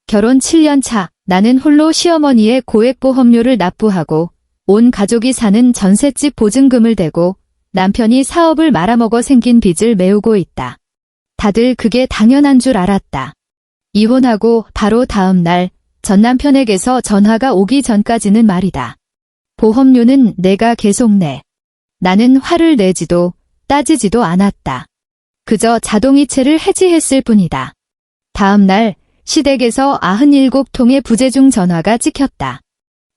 결혼 7년 차, 나는 홀로 시어머니의 고액보험료를 납부하고 온 가족이 사는 전셋집 보증금을 대고 남편이 사업을 말아먹어 생긴 빚을 메우고 있다. 다들 그게 당연한 줄 알았다. 이혼하고 바로 다음 날 전남편에게서 전화가 오기 전까지는 말이다. 보험료는 내가 계속 내. 나는 화를 내지도 따지지도 않았다. 그저 자동이체를 해지했을 뿐이다. 다음 날 시댁에서 97통의 부재중 전화가 찍혔다.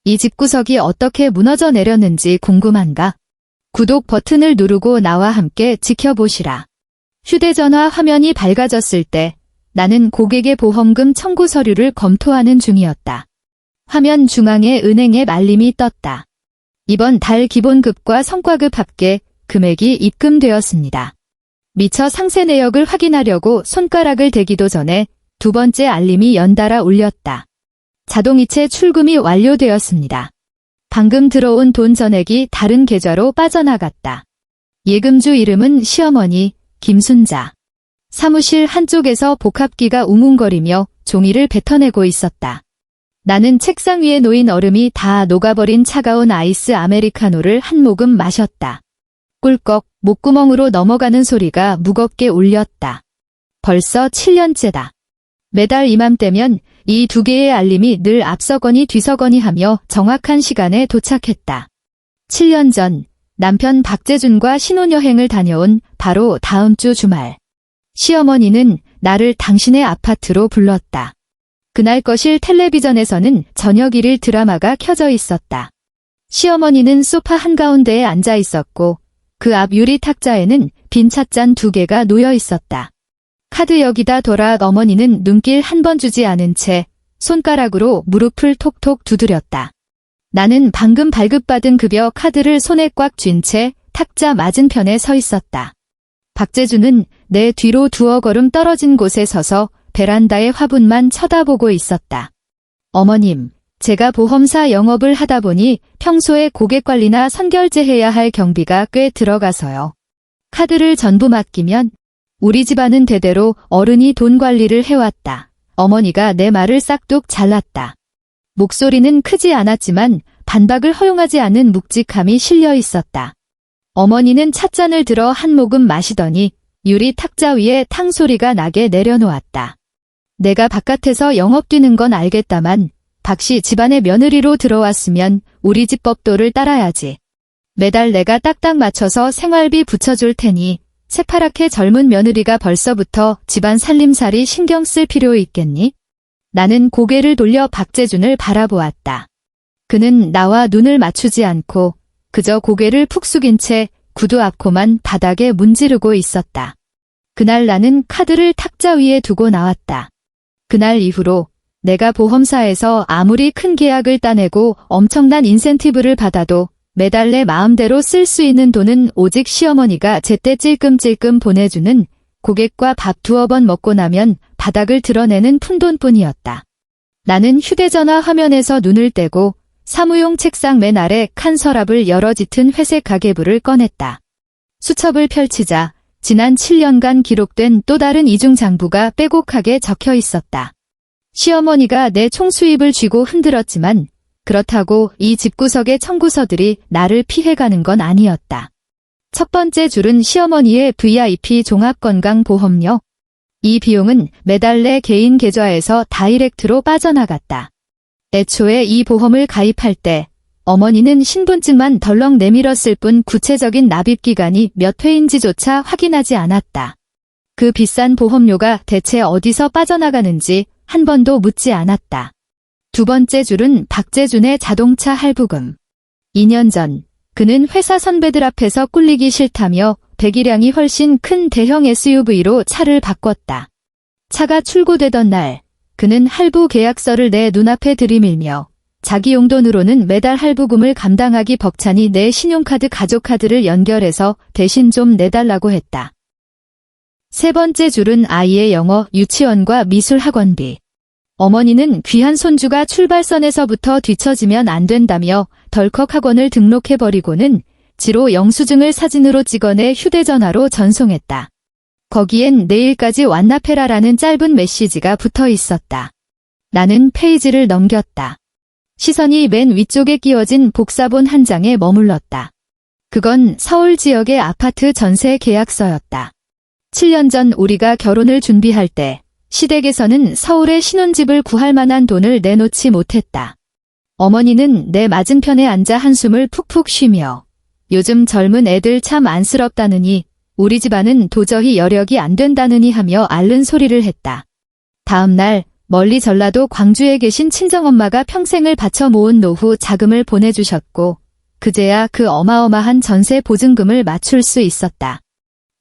이 집구석이 어떻게 무너져 내렸는지 궁금한가? 구독 버튼을 누르고 나와 함께 지켜보시라. 휴대전화 화면이 밝아졌을 때 나는 고객의 보험금 청구 서류를 검토하는 중이었다. 화면 중앙에 은행의 알림이 떴다. 이번 달 기본급과 성과급 합계 금액이 입금되었습니다. 미처 상세 내역을 확인하려고 손가락을 대기도 전에 두 번째 알림이 연달아 울렸다. 자동이체 출금이 완료되었습니다. 방금 들어온 돈 전액이 다른 계좌로 빠져나갔다. 예금주 이름은 시어머니 김순자. 사무실 한쪽에서 복합기가 웅웅거리며 종이를 뱉어내고 있었다. 나는 책상 위에 놓인 얼음이 다 녹아버린 차가운 아이스 아메리카노를 한 모금 마셨다. 꿀꺽 목구멍으로 넘어가는 소리가 무겁게 울렸다. 벌써 7년째다. 매달 이맘때면 이 두 개의 알림이 늘 앞서거니 뒤서거니 하며 정확한 시간에 도착했다. 7년 전 남편 박재준과 신혼여행을 다녀온 바로 다음 주 주말. 시어머니는 나를 당신의 아파트로 불렀다. 그날 거실 텔레비전에서는 저녁 1일 드라마가 켜져 있었다. 시어머니는 소파 한가운데에 앉아 있었고 그 앞 유리 탁자에는 빈 찻잔 2개가 놓여 있었다. 카드 여기다 둬라. 어머니는 눈길 한 번 주지 않은 채 손가락으로 무릎을 톡톡 두드렸다. 나는 방금 발급받은 급여 카드를 손에 꽉 쥔 채 탁자 맞은편에 서 있었다. 박재준은 내 뒤로 2걸음 떨어진 곳에 서서 베란다의 화분만 쳐다보고 있었다. 어머님, 제가 보험사 영업을 하다 보니 평소에 고객 관리나 선결제해야 할 경비가 꽤 들어가서요. 카드를 전부 맡기면 우리 집안은 대대로 어른이 돈 관리를 해왔다. 어머니가 내 말을 싹둑 잘랐다. 목소리는 크지 않았지만 반박을 허용하지 않은 묵직함이 실려 있었다. 어머니는 찻잔을 들어 한 모금 마시더니 유리 탁자 위에 탕 소리가 나게 내려놓았다. 내가 바깥에서 영업 뛰는 건 알겠다만 박씨 집안의 며느리로 들어왔으면 우리 집 법도를 따라야지. 매달 내가 딱딱 맞춰서 생활비 붙여줄 테니 새파랗게 젊은 며느리가 벌써부터 집안 살림살이 신경 쓸 필요 있겠니? 나는 고개를 돌려 박재준을 바라보았다. 그는 나와 눈을 맞추지 않고 그저 고개를 푹 숙인 채 구두 앞코만 바닥에 문지르고 있었다. 그날 나는 카드를 탁자 위에 두고 나왔다. 그날 이후로 내가 보험사에서 아무리 큰 계약을 따내고 엄청난 인센티브를 받아도 매달 내 마음대로 쓸 수 있는 돈은 오직 시어머니가 제때 찔끔찔끔 보내주는 고객과 밥 2번 먹고 나면 바닥을 드러내는 푼돈뿐이었다. 나는 휴대전화 화면에서 눈을 떼고 사무용 책상 맨 아래 칸 서랍을 열어 짙은 회색 가계부를 꺼냈다. 수첩을 펼치자 지난 7년간 기록된 또 다른 이중장부가 빼곡하게 적혀 있었다. 시어머니가 내 총수입을 쥐고 흔들었지만 그렇다고 이 집구석의 청구서들이 나를 피해가는 건 아니었다. 첫 번째 줄은 시어머니의 VIP 종합건강보험료. 이 비용은 매달 내 개인 계좌에서 다이렉트로 빠져나갔다. 애초에 이 보험을 가입할 때 어머니는 신분증만 덜렁 내밀었을 뿐 구체적인 납입 기간이 몇 회인지조차 확인하지 않았다. 그 비싼 보험료가 대체 어디서 빠져나가는지 한 번도 묻지 않았다. 두 번째 줄은 박재준의 자동차 할부금. 2년 전 그는 회사 선배들 앞에서 꿀리기 싫다며 배기량이 훨씬 큰 대형 SUV로 차를 바꿨다. 차가 출고되던 날 그는 할부 계약서를 내 눈앞에 들이밀며 자기 용돈으로는 매달 할부금을 감당하기 벅차니 내 신용카드 가족카드를 연결해서 대신 좀 내달라고 했다. 세 번째 줄은 아이의 영어, 유치원과 미술 학원비. 어머니는 귀한 손주가 출발선에서부터 뒤처지면 안 된다며 덜컥 학원을 등록해버리고는 지로 영수증을 사진으로 찍어내 휴대전화로 전송했다. 거기엔 내일까지 완납해라라는 짧은 메시지가 붙어 있었다. 나는 페이지를 넘겼다. 시선이 맨 위쪽에 끼워진 복사본 한 장에 머물렀다. 그건 서울 지역의 아파트 전세 계약서였다. 7년 전 우리가 결혼을 준비할 때 시댁에서는 서울에 신혼집을 구할 만한 돈을 내놓지 못했다. 어머니는 내 맞은편에 앉아 한숨을 푹푹 쉬며 요즘 젊은 애들 참 안쓰럽다느니 우리 집안은 도저히 여력이 안 된다느니 하며 앓는 소리를 했다. 다음 날 멀리 전라도 광주에 계신 친정엄마가 평생을 바쳐 모은 노후 자금을 보내주셨고 그제야 그 어마어마한 전세 보증금을 맞출 수 있었다.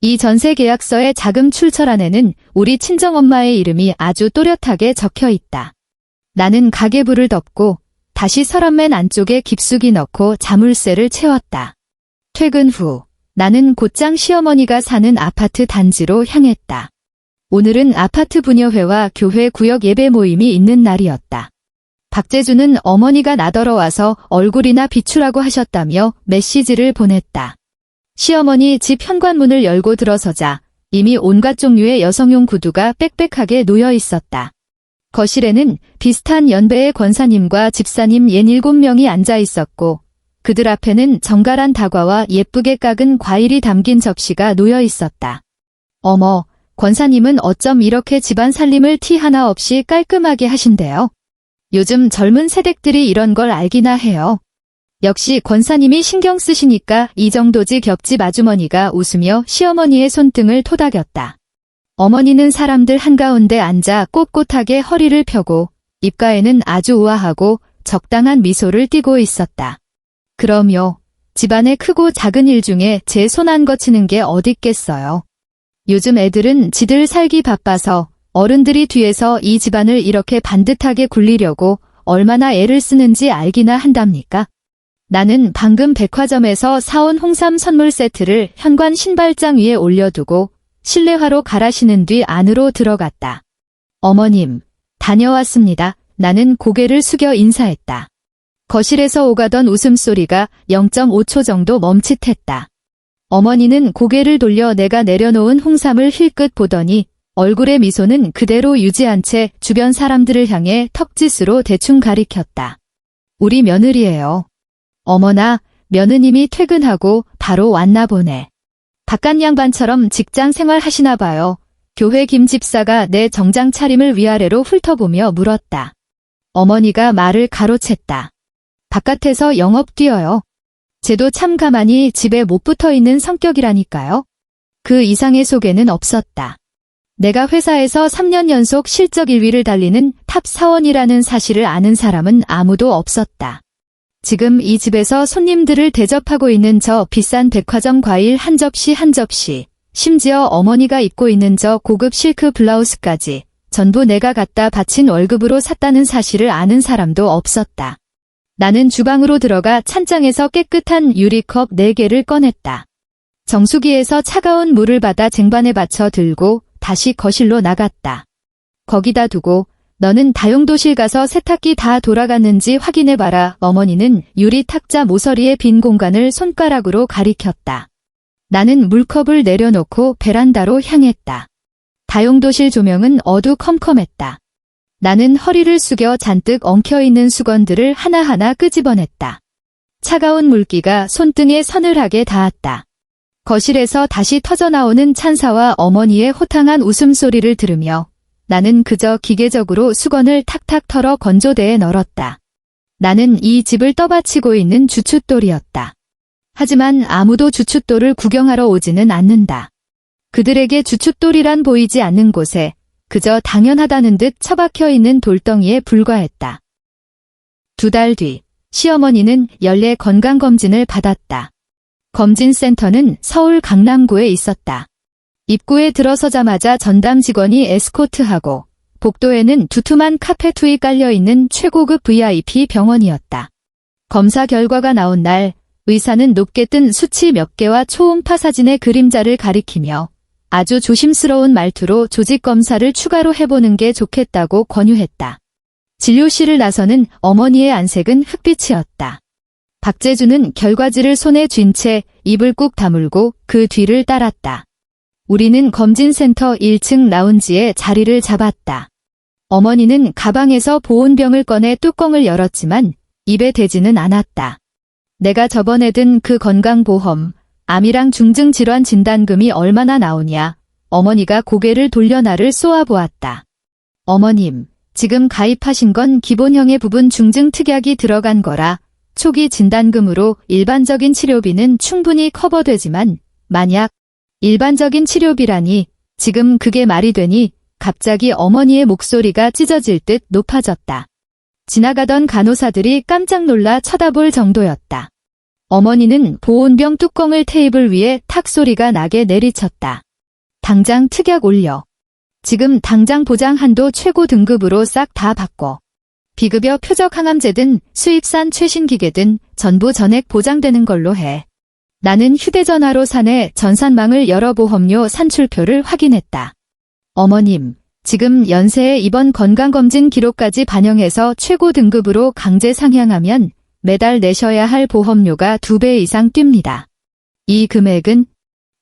이 전세 계약서의 자금 출처란에는 우리 친정엄마의 이름이 아주 또렷하게 적혀 있다. 나는 가계부를 덮고 다시 서랍맨 안쪽에 깊숙이 넣고 자물쇠를 채웠다. 퇴근 후 나는 곧장 시어머니가 사는 아파트 단지로 향했다. 오늘은 아파트 분여회와 교회 구역 예배 모임이 있는 날이었다. 박재주는 어머니가 나더러와서 얼굴이나 비추라고 하셨다며 메시지를 보냈다. 시어머니 집 현관문을 열고 들어서자 이미 온갖 종류의 여성용 구두가 빽빽하게 놓여 있었다. 거실에는 비슷한 연배의 권사님과 집사님 67명이 앉아 있었고 그들 앞에는 정갈한 다과와 예쁘게 깎은 과일이 담긴 접시가 놓여 있었다. 어머, 권사님은 어쩜 이렇게 집안 살림을 티 하나 없이 깔끔하게 하신대요? 요즘 젊은 세댁들이 이런 걸 알기나 해요. 역시 권사님이 신경 쓰시니까 이 정도지. 옆집 아주머니가 웃으며 시어머니의 손등을 토닥였다. 어머니는 사람들 한가운데 앉아 꼿꼿하게 허리를 펴고 입가에는 아주 우아하고 적당한 미소를 띠고 있었다. 그럼요. 집안의 크고 작은 일 중에 제 손 안 거치는 게 어딨겠어요. 요즘 애들은 지들 살기 바빠서 어른들이 뒤에서 이 집안을 이렇게 반듯하게 굴리려고 얼마나 애를 쓰는지 알기나 한답니까? 나는 방금 백화점에서 사온 홍삼 선물 세트를 현관 신발장 위에 올려두고 실내화로 갈아 신은 뒤 안으로 들어갔다. 어머님, 다녀왔습니다. 나는 고개를 숙여 인사했다. 거실에서 오가던 웃음소리가 0.5초 정도 멈칫했다. 어머니는 고개를 돌려 내가 내려놓은 홍삼을 힐끗 보더니 얼굴의 미소는 그대로 유지한 채 주변 사람들을 향해 턱짓으로 대충 가리켰다. 우리 며느리예요. 어머나, 며느님이 퇴근하고 바로 왔나 보네. 바깥 양반처럼 직장 생활 하시나 봐요. 교회 김 집사가 내 정장 차림을 위아래로 훑어보며 물었다. 어머니가 말을 가로챘다. 바깥에서 영업 뛰어요. 쟤도 참 가만히 집에 못 붙어 있는 성격이라니까요. 그 이상의 소개는 없었다. 내가 회사에서 3년 연속 실적 1위를 달리는 탑 사원이라는 사실을 아는 사람은 아무도 없었다. 지금 이 집에서 손님들을 대접하고 있는 저 비싼 백화점 과일 한 접시 한 접시, 심지어 어머니가 입고 있는 저 고급 실크 블라우스까지 전부 내가 갖다 바친 월급으로 샀다는 사실을 아는 사람도 없었다. 나는 주방으로 들어가 찬장에서 깨끗한 유리컵 4개를 꺼냈다. 정수기에서 차가운 물을 받아 쟁반에 받쳐 들고 다시 거실로 나갔다. 거기다 두고 너는 다용도실 가서 세탁기 다 돌아갔는지 확인해봐라. 어머니는 유리 탁자 모서리의 빈 공간을 손가락으로 가리켰다. 나는 물컵을 내려놓고 베란다로 향했다. 다용도실 조명은 어두컴컴했다. 나는 허리를 숙여 잔뜩 엉켜있는 수건들을 하나하나 끄집어냈다. 차가운 물기가 손등에 서늘하게 닿았다. 거실에서 다시 터져나오는 찬사와 어머니의 호탕한 웃음소리를 들으며 나는 그저 기계적으로 수건을 탁탁 털어 건조대에 널었다. 나는 이 집을 떠받치고 있는 주춧돌이었다. 하지만 아무도 주춧돌을 구경하러 오지는 않는다. 그들에게 주춧돌이란 보이지 않는 곳에 그저 당연하다는 듯 처박혀 있는 돌덩이에 불과했다. 2달 뒤 시어머니는 연례 건강검진을 받았다. 검진센터는 서울 강남구에 있었다. 입구에 들어서자마자 전담 직원이 에스코트하고 복도에는 두툼한 카펫 위 깔려있는 최고급 VIP 병원이었다. 검사 결과가 나온 날 의사는 높게 뜬 수치 몇 개와 초음파 사진의 그림자를 가리키며 아주 조심스러운 말투로 조직검사를 추가로 해보는 게 좋겠다고 권유했다. 진료실을 나서는 어머니의 안색은 흑빛이었다. 박재주는 결과지를 손에 쥔 채 입을 꾹 다물고 그 뒤를 따랐다. 우리는 검진센터 1층 라운지에 자리를 잡았다. 어머니는 가방에서 보온병을 꺼내 뚜껑을 열었지만 입에 대지는 않았다. 내가 저번에 든 그 건강보험, 암이랑 중증질환 진단금이 얼마나 나오냐. 어머니가 고개를 돌려 나를 쏘아보았다. 어머님, 지금 가입하신 건 기본형의 부분 중증특약이 들어간 거라 초기 진단금으로 일반적인 치료비는 충분히 커버되지만 만약 일반적인 치료비라니 지금 그게 말이 되니 갑자기 어머니의 목소리가 찢어질 듯 높아졌다. 지나가던 간호사들이 깜짝 놀라 쳐다볼 정도였다. 어머니는 보온병 뚜껑을 테이블 위에 탁 소리가 나게 내리쳤다. 당장 특약 올려. 지금 당장 보장 한도 최고 등급으로 싹 다 바꿔. 비급여 표적 항암제든 수입산 최신 기계든 전부 전액 보장되는 걸로 해. 나는 휴대전화로 사내 전산망을 열어 보험료 산출표를 확인했다. 어머님, 지금 연세에 이번 건강검진 기록까지 반영해서 최고 등급으로 강제 상향하면 매달 내셔야 할 보험료가 2배 이상 뜁니다. 이 금액은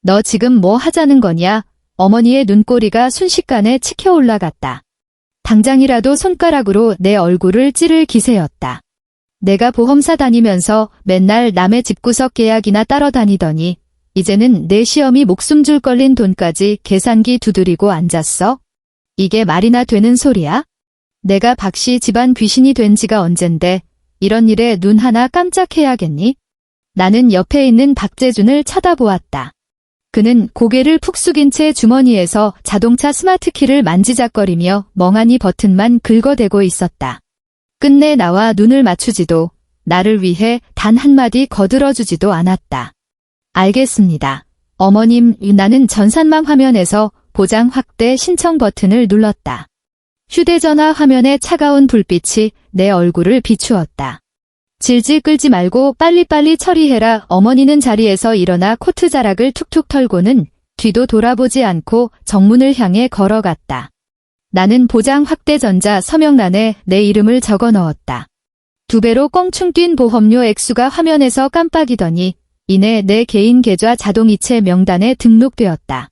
너 지금 뭐 하자는 거냐? 어머니의 눈꼬리가 순식간에 치켜 올라갔다. 당장이라도 손가락으로 내 얼굴을 찌를 기세였다. 내가 보험사 다니면서 맨날 남의 집구석 계약이나 따러 다니더니 이제는 내 시어미 목숨줄 걸린 돈까지 계산기 두드리고 앉았어? 이게 말이나 되는 소리야? 내가 박씨 집안 귀신이 된 지가 언젠데 이런 일에 눈 하나 깜짝해야겠니? 나는 옆에 있는 박재준을 쳐다보았다. 그는 고개를 푹 숙인 채 주머니에서 자동차 스마트키를 만지작거리며 멍하니 버튼만 긁어대고 있었다. 끝내 나와 눈을 맞추지도 나를 위해 단 한마디 거들어주지도 않았다. 알겠습니다. 어머님, 나는 전산망 화면에서 보장 확대 신청 버튼을 눌렀다. 휴대전화 화면에 차가운 불빛이 내 얼굴을 비추었다. 질질 끌지 말고 빨리빨리 처리해라. 어머니는 자리에서 일어나 코트 자락을 툭툭 털고는 뒤도 돌아보지 않고 정문을 향해 걸어갔다. 나는 보장 확대 전자 서명란에 내 이름을 적어 넣었다. 2배로 껑충 뛴 보험료 액수가 화면에서 깜빡이더니 이내 내 개인 계좌 자동이체 명단에 등록되었다.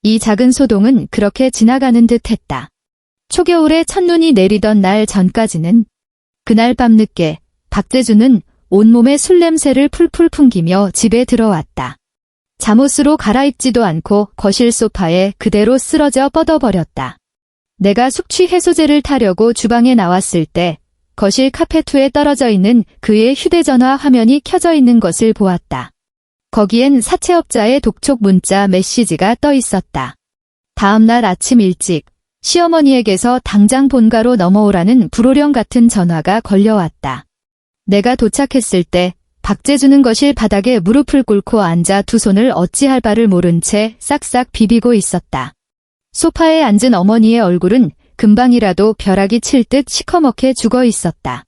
이 작은 소동은 그렇게 지나가는 듯 했다. 초겨울에 첫눈이 내리던 날 전까지는 그날 밤 늦게 박재준은 온몸에 술 냄새를 풀풀 풍기며 집에 들어왔다. 잠옷으로 갈아입지도 않고 거실 소파에 그대로 쓰러져 뻗어버렸다. 내가 숙취 해소제를 타려고 주방에 나왔을 때 거실 카페트에 떨어져 있는 그의 휴대전화 화면이 켜져 있는 것을 보았다. 거기엔 사채업자의 독촉 문자 메시지가 떠 있었다. 다음 날 아침 일찍 시어머니에게서 당장 본가로 넘어오라는 불호령 같은 전화가 걸려왔다. 내가 도착했을 때 박재준은 거실 바닥에 무릎을 꿇고 앉아 두 손을 어찌할 바를 모른 채 싹싹 비비고 있었다. 소파에 앉은 어머니의 얼굴은 금방이라도 벼락이 칠 듯 시커멓게 죽어 있었다.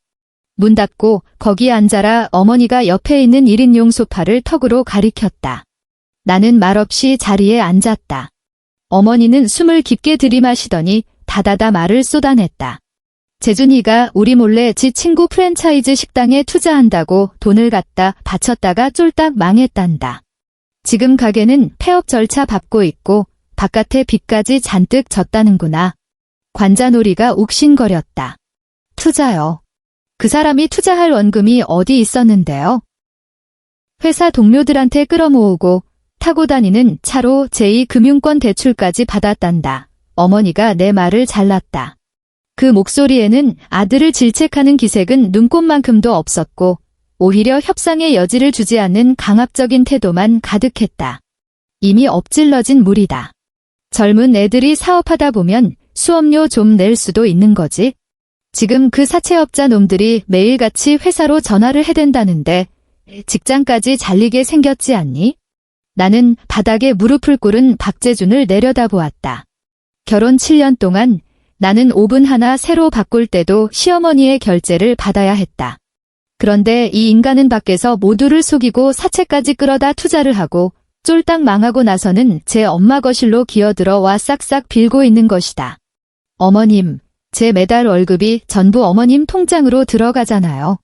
문 닫고 거기 앉아라. 어머니가 옆에 있는 1인용 소파를 턱으로 가리켰다. 나는 말없이 자리에 앉았다. 어머니는 숨을 깊게 들이마시더니 다다다 말을 쏟아냈다. 재준이가 우리 몰래 지 친구 프랜차이즈 식당에 투자한다고 돈을 갖다 바쳤다가 쫄딱 망했단다. 지금 가게는 폐업 절차 밟고 있고 바깥에 빚까지 잔뜩 졌다는구나. 관자놀이가 욱신거렸다. 투자요. 그 사람이 투자할 원금이 어디 있었는데요? 회사 동료들한테 끌어모으고 타고 다니는 차로 제2금융권 대출까지 받았단다. 어머니가 내 말을 잘랐다. 그 목소리에는 아들을 질책하는 기색은 눈꼽만큼도 없었고 오히려 협상의 여지를 주지 않는 강압적인 태도만 가득했다. 이미 엎질러진 물이다. 젊은 애들이 사업하다 보면 수업료 좀 낼 수도 있는 거지. 지금 그 사채업자 놈들이 매일같이 회사로 전화를 해댄다는데 직장까지 잘리게 생겼지 않니? 나는 바닥에 무릎을 꿇은 박재준을 내려다보았다. 결혼 7년 동안 나는 오븐 하나 새로 바꿀 때도 시어머니의 결제를 받아야 했다. 그런데 이 인간은 밖에서 모두를 속이고 사채까지 끌어다 투자를 하고 쫄딱 망하고 나서는 제 엄마 거실로 기어들어와 싹싹 빌고 있는 것이다. 어머님, 제 매달 월급이 전부 어머님 통장으로 들어가잖아요.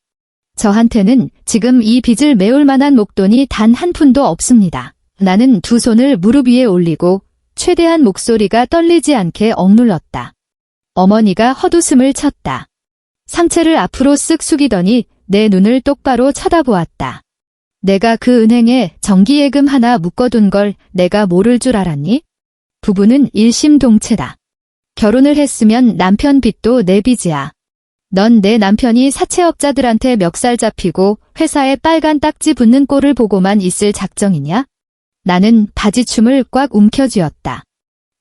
저한테는 지금 이 빚을 메울 만한 목돈이 단 한 푼도 없습니다. 나는 두 손을 무릎 위에 올리고 최대한 목소리가 떨리지 않게 억눌렀다. 어머니가 헛웃음을 쳤다. 상체를 앞으로 쓱 숙이더니 내 눈을 똑바로 쳐다보았다. 내가 그 은행에 정기예금 하나 묶어둔 걸 내가 모를 줄 알았니? 부부는 일심동체다. 결혼을 했으면 남편 빚도 내 빚이야. 넌 내 남편이 사채업자들한테 멱살 잡히고 회사에 빨간 딱지 붙는 꼴을 보고만 있을 작정이냐? 나는 바지춤을 꽉 움켜쥐었다.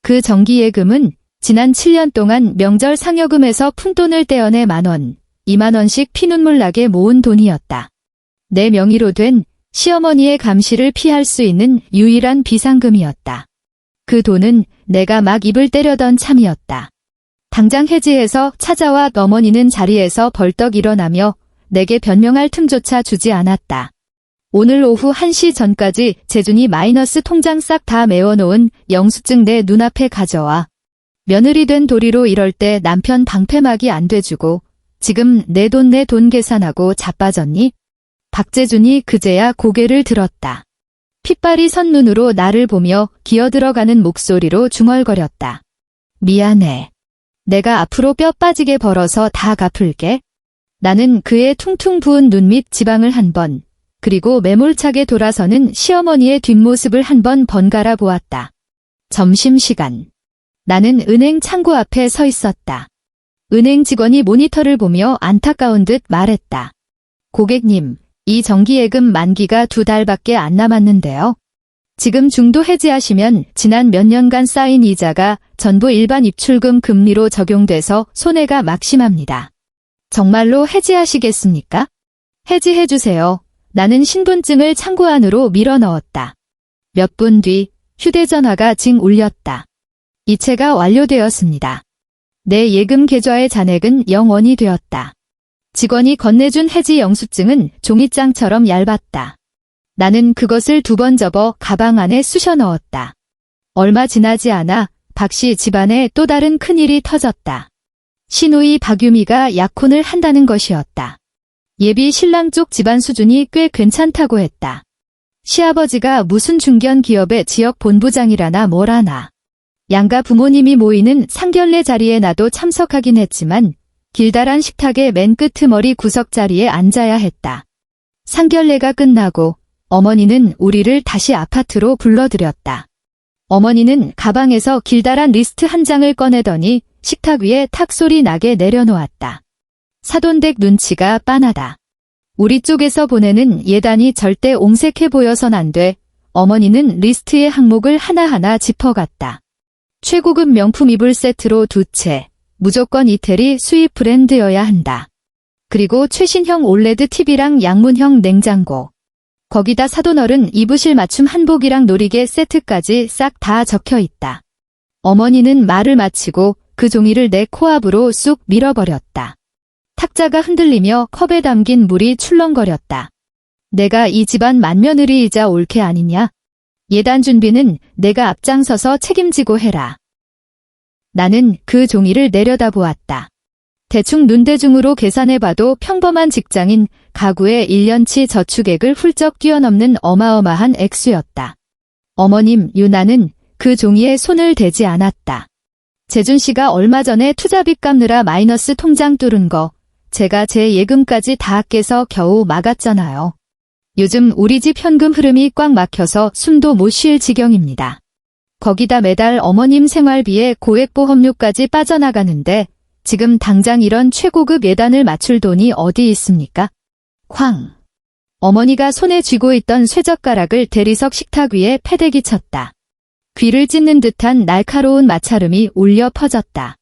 그 정기예금은 지난 7년 동안 명절 상여금에서 푼돈을 떼어내 10,000원, 20,000원씩 피눈물 나게 모은 돈이었다. 내 명의로 된 시어머니의 감시를 피할 수 있는 유일한 비상금이었다. 그 돈은 내가 막 입을 때려던 참이었다. 당장 해지해서 찾아와 어머니는 자리에서 벌떡 일어나며 내게 변명할 틈조차 주지 않았다. 오늘 오후 1시 전까지 재준이 마이너스 통장 싹 다 메워놓은 영수증 내 눈앞에 가져와. 며느리 된 도리로 이럴 때 남편 방패막이 안 돼주고 지금 내 돈 계산하고 자빠졌니? 박재준이 그제야 고개를 들었다. 핏발이 선 눈으로 나를 보며 기어들어가는 목소리로 중얼거렸다. 미안해. 내가 앞으로 뼈 빠지게 벌어서 다 갚을게. 나는 그의 퉁퉁 부은 눈 밑 지방을 한 번, 그리고 매몰차게 돌아서는 시어머니의 뒷모습을 한 번 번갈아 보았다. 점심시간. 나는 은행 창구 앞에 서 있었다. 은행 직원이 모니터를 보며 안타까운 듯 말했다. 고객님, 이 정기예금 만기가 2달밖에 안 남았는데요. 지금 중도 해지하시면 지난 몇 년간 쌓인 이자가 전부 일반 입출금 금리로 적용돼서 손해가 막심합니다. 정말로 해지하시겠습니까? 해지해주세요. 나는 신분증을 창구 안으로 밀어 넣었다. 몇 분 뒤 휴대전화가 징 울렸다. 이체가 완료되었습니다. 내 예금 계좌의 잔액은 0원이 되었다. 직원이 건네준 해지 영수증은 종이장처럼 얇았다. 나는 그것을 2번 접어 가방 안에 쑤셔 넣었다. 얼마 지나지 않아 박씨 집안에 또 다른 큰일이 터졌다. 시누이 박유미가 약혼을 한다는 것이었다. 예비 신랑 쪽 집안 수준이 꽤 괜찮다고 했다. 시아버지가 무슨 중견 기업의 지역 본부장이라나 뭐라나. 양가 부모님이 모이는 상견례 자리에 나도 참석하긴 했지만 길다란 식탁의 맨 끄트머리 구석 자리에 앉아야 했다. 상견례가 끝나고 어머니는 우리를 다시 아파트로 불러들였다. 어머니는 가방에서 길다란 리스트 한 장을 꺼내더니 식탁 위에 탁 소리 나게 내려놓았다. 사돈댁 눈치가 빤하다. 우리 쪽에서 보내는 예단이 절대 옹색해 보여선 안 돼. 어머니는 리스트의 항목을 하나하나 짚어갔다. 최고급 명품 이불 세트로 2채, 무조건 이태리 수입 브랜드여야 한다. 그리고 최신형 올레드 TV랑 양문형 냉장고. 거기다 사돈어른 입으실 맞춤 한복이랑 놀이개 세트까지 싹 다 적혀 있다. 어머니는 말을 마치고 그 종이를 내 코앞으로 쑥 밀어버렸다. 탁자가 흔들리며 컵에 담긴 물이 출렁거렸다. 내가 이 집안 맏며느리이자 올케 아니냐? 예단 준비는 내가 앞장서서 책임지고 해라. 나는 그 종이를 내려다보았다. 대충 눈대중으로 계산해봐도 평범한 직장인 가구의 1년치 저축액을 훌쩍 뛰어넘는 어마어마한 액수였다. 어머님, 유나는 그 종이에 손을 대지 않았다. 재준 씨가 얼마 전에 투자빚 갚느라 마이너스 통장 뚫은 거 제가 제 예금까지 다 깨서 겨우 막았잖아요. 요즘 우리 집 현금 흐름이 꽉 막혀서 숨도 못 쉴 지경입니다. 거기다 매달 어머님 생활비에 고액보험료까지 빠져나가는데 지금 당장 이런 최고급 예단을 맞출 돈이 어디 있습니까? 쾅! 어머니가 손에 쥐고 있던 쇠젓가락을 대리석 식탁 위에 패대기 쳤다. 귀를 찢는 듯한 날카로운 마찰음이 울려 퍼졌다.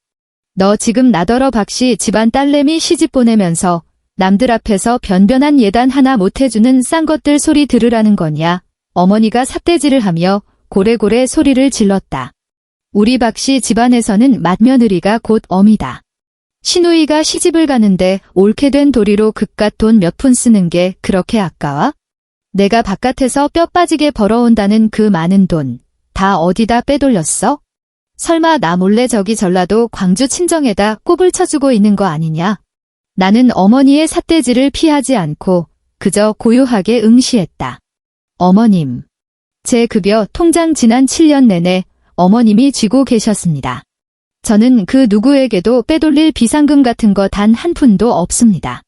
너 지금 나더러 박씨 집안 딸내미 시집 보내면서 남들 앞에서 변변한 예단 하나 못해주는 싼 것들 소리 들으라는 거냐? 어머니가 삿대질을 하며 고래고래 소리를 질렀다. 우리 박씨 집안에서는 맏며느리가 곧 어미다. 시누이가 시집을 가는데 옳게 된 도리로 그깟 돈 몇 푼 쓰는 게 그렇게 아까워? 내가 바깥에서 뼈 빠지게 벌어온다는 그 많은 돈 다 어디다 빼돌렸어? 설마 나 몰래 저기 전라도 광주 친정에다 꼽을 쳐주고 있는 거 아니냐? 나는 어머니의 삿대질을 피하지 않고 그저 고요하게 응시했다. 어머님, 제 급여 통장 지난 7년 내내 어머님이 쥐고 계셨습니다. 저는 그 누구에게도 빼돌릴 비상금 같은 거 단 한 푼도 없습니다.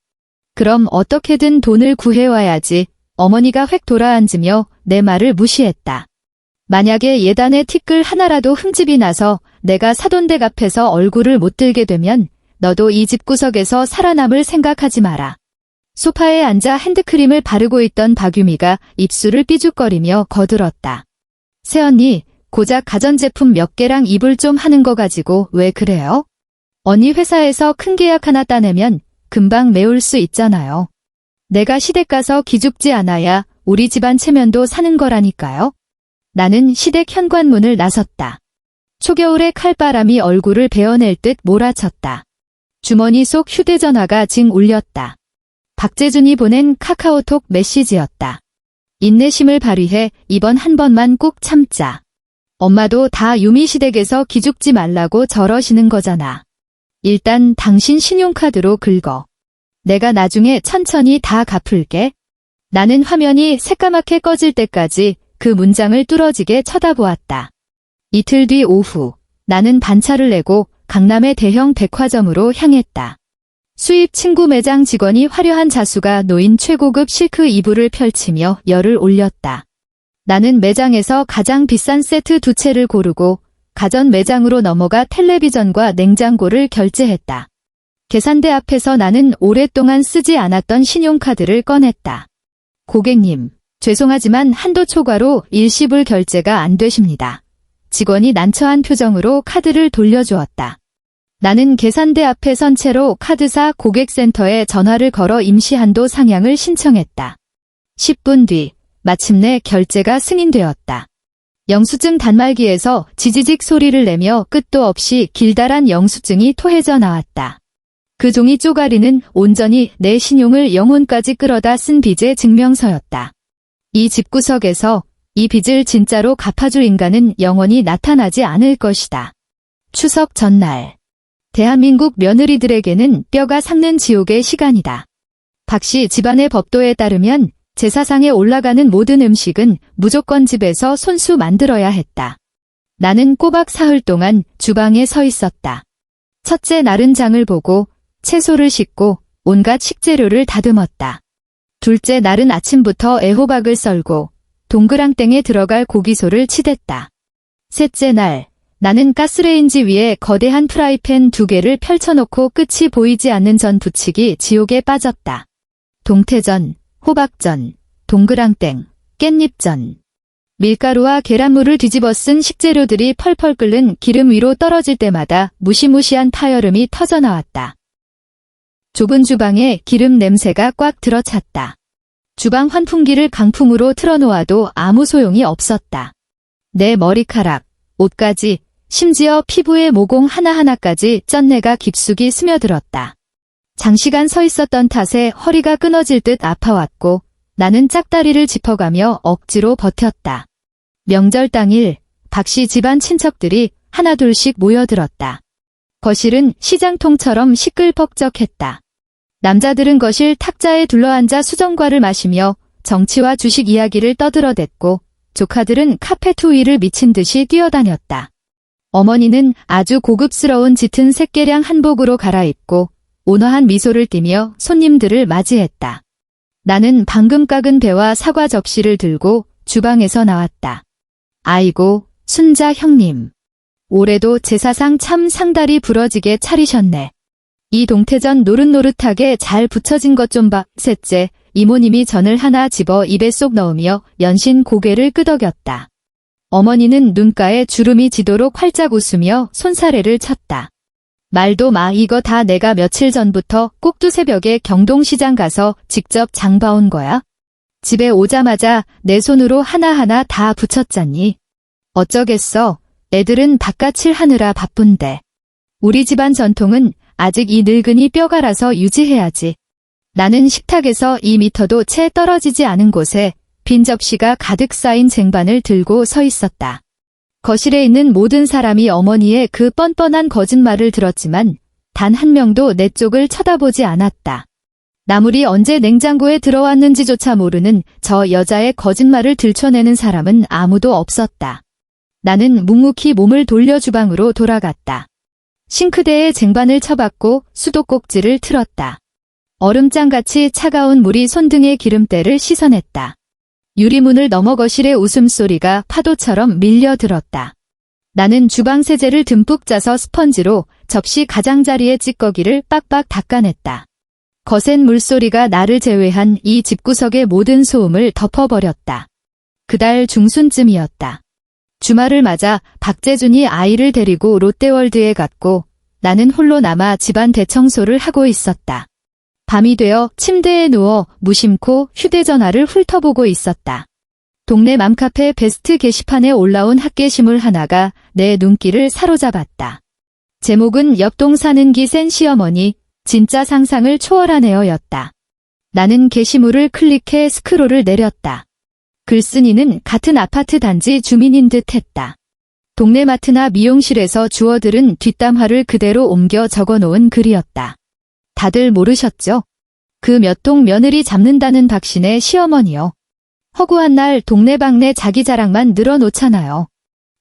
그럼 어떻게든 돈을 구해와야지. 어머니가 획 돌아앉으며 내 말을 무시했다. 만약에 예단의 티끌 하나라도 흠집이 나서 내가 사돈댁 앞에서 얼굴을 못 들게 되면 너도 이 집구석에서 살아남을 생각하지 마라. 소파에 앉아 핸드크림을 바르고 있던 박유미가 입술을 삐죽거리며 거들었다. 새언니, 고작 가전제품 몇 개랑 입을 좀 하는 거 가지고 왜 그래요? 언니 회사에서 큰 계약 하나 따내면 금방 메울 수 있잖아요. 내가 시댁 가서 기죽지 않아야 우리 집안 체면도 사는 거라니까요. 나는 시댁 현관문을 나섰다. 초겨울의 칼바람이 얼굴을 베어낼 듯 몰아쳤다. 주머니 속 휴대전화가 징 울렸다. 박재준이 보낸 카카오톡 메시지였다. 인내심을 발휘해 이번 한 번만 꼭 참자. 엄마도 다 유미 시댁에서 기죽지 말라고 저러시는 거잖아. 일단 당신 신용카드로 긁어. 내가 나중에 천천히 다 갚을게. 나는 화면이 새까맣게 꺼질 때까지 그 문장을 뚫어지게 쳐다보았다. 이틀 뒤 오후, 나는 반차를 내고 강남의 대형 백화점으로 향했다. 수입 친구 매장 직원이 화려한 자수가 놓인 최고급 실크 이불을 펼치며 열을 올렸다. 나는 매장에서 가장 비싼 세트 2채를 고르고 가전 매장으로 넘어가 텔레비전과 냉장고를 결제했다. 계산대 앞에서 나는 오랫동안 쓰지 않았던 신용카드를 꺼냈다. 고객님, 죄송하지만 한도 초과로 일시불 결제가 안 되십니다. 직원이 난처한 표정으로 카드를 돌려주었다. 나는 계산대 앞에 선 채로 카드사 고객센터에 전화를 걸어 임시 한도 상향을 신청했다. 10분 뒤, 마침내 결제가 승인되었다. 영수증 단말기에서 지지직 소리를 내며 끝도 없이 길다란 영수증이 토해져 나왔다. 그 종이 쪼가리는 온전히 내 신용을 영혼까지 끌어다 쓴 빚의 증명서였다. 이 집구석에서 이 빚을 진짜로 갚아줄 인간은 영원히 나타나지 않을 것이다. 추석 전날. 대한민국 며느리들에게는 뼈가 삭는 지옥의 시간이다. 박씨 집안의 법도에 따르면 제사상에 올라가는 모든 음식은 무조건 집에서 손수 만들어야 했다. 나는 꼬박 사흘 동안 주방에 서 있었다. 첫째 날은 장을 보고 채소를 씻고 온갖 식재료를 다듬었다. 둘째 날은 아침부터 애호박을 썰고 동그랑땡에 들어갈 고기소를 치댔다. 셋째 날, 나는 가스레인지 위에 거대한 프라이팬 2개를 펼쳐놓고 끝이 보이지 않는 전 부치기 지옥에 빠졌다. 동태전, 호박전, 동그랑땡, 깻잎전. 밀가루와 계란물을 뒤집어 쓴 식재료들이 펄펄 끓는 기름 위로 떨어질 때마다 무시무시한 타여름이 터져나왔다. 좁은 주방에 기름 냄새가 꽉 들어찼다. 주방 환풍기를 강풍으로 틀어놓아도 아무 소용이 없었다. 내 머리카락, 옷까지, 심지어 피부의 모공 하나하나까지 쩐내가 깊숙이 스며들었다. 장시간 서 있었던 탓에 허리가 끊어질 듯 아파왔고 나는 짝다리를 짚어가며 억지로 버텼다. 명절 당일 박씨 집안 친척들이 하나둘씩 모여들었다. 거실은 시장통처럼 시끌벅적했다. 남자들은 거실 탁자에 둘러앉아 수정과를 마시며 정치와 주식 이야기를 떠들어댔고 조카들은 카페트 위를 미친 듯이 뛰어다녔다. 어머니는 아주 고급스러운 짙은 색계량 한복으로 갈아입고 온화한 미소를 띠며 손님들을 맞이했다. 나는 방금 깎은 배와 사과 접시를 들고 주방에서 나왔다. 아이고, 순자 형님. 올해도 제사상 참 상다리 부러지게 차리셨네. 이 동태전 노릇노릇하게 잘 부쳐진 것 좀 봐. 셋째, 이모님이 전을 하나 집어 입에 쏙 넣으며 연신 고개를 끄덕였다. 어머니는 눈가에 주름이 지도록 활짝 웃으며 손사래를 쳤다. 말도 마, 이거 다 내가 며칠 전부터 꼭두새벽에 경동시장 가서 직접 장 봐온 거야. 집에 오자마자 내 손으로 하나하나 다 붙였잖니. 어쩌겠어. 애들은 바깥일 하느라 바쁜데. 우리 집안 전통은 아직 이 늙은이 뼈가라서 유지해야지. 나는 식탁에서 2미터도 채 떨어지지 않은 곳에 빈 접시가 가득 쌓인 쟁반을 들고 서 있었다. 거실에 있는 모든 사람이 어머니의 그 뻔뻔한 거짓말을 들었지만 단 한 명도 내 쪽을 쳐다보지 않았다. 나물이 언제 냉장고에 들어왔는지조차 모르는 저 여자의 거짓말을 들춰내는 사람은 아무도 없었다. 나는 묵묵히 몸을 돌려 주방으로 돌아갔다. 싱크대에 쟁반을 쳐박고 수도꼭지를 틀었다. 얼음장같이 차가운 물이 손등의 기름때를 씻어냈다. 유리문을 넘어 거실의 웃음소리가 파도처럼 밀려들었다. 나는 주방 세제를 듬뿍 짜서 스펀지로 접시 가장자리의 찌꺼기를 빡빡 닦아냈다. 거센 물소리가 나를 제외한 이 집구석의 모든 소음을 덮어버렸다. 그달 중순쯤이었다. 주말을 맞아 박재준이 아이를 데리고 롯데월드에 갔고 나는 홀로 남아 집안 대청소를 하고 있었다. 밤이 되어 침대에 누워 무심코 휴대전화를 훑어보고 있었다. 동네 맘카페 베스트 게시판에 올라온 핫게시물 하나가 내 눈길을 사로잡았다. 제목은 옆동 사는 기 센 시어머니, 진짜 상상을 초월하네요였다. 나는 게시물을 클릭해 스크롤을 내렸다. 글쓴이는 같은 아파트 단지 주민인 듯 했다. 동네 마트나 미용실에서 주워들은 뒷담화를 그대로 옮겨 적어놓은 글이었다. 다들 모르셨죠? 그 몇 동 며느리 잡는다는 박신의 시어머니요. 허구한 날 동네방네 자기 자랑만 늘어놓잖아요.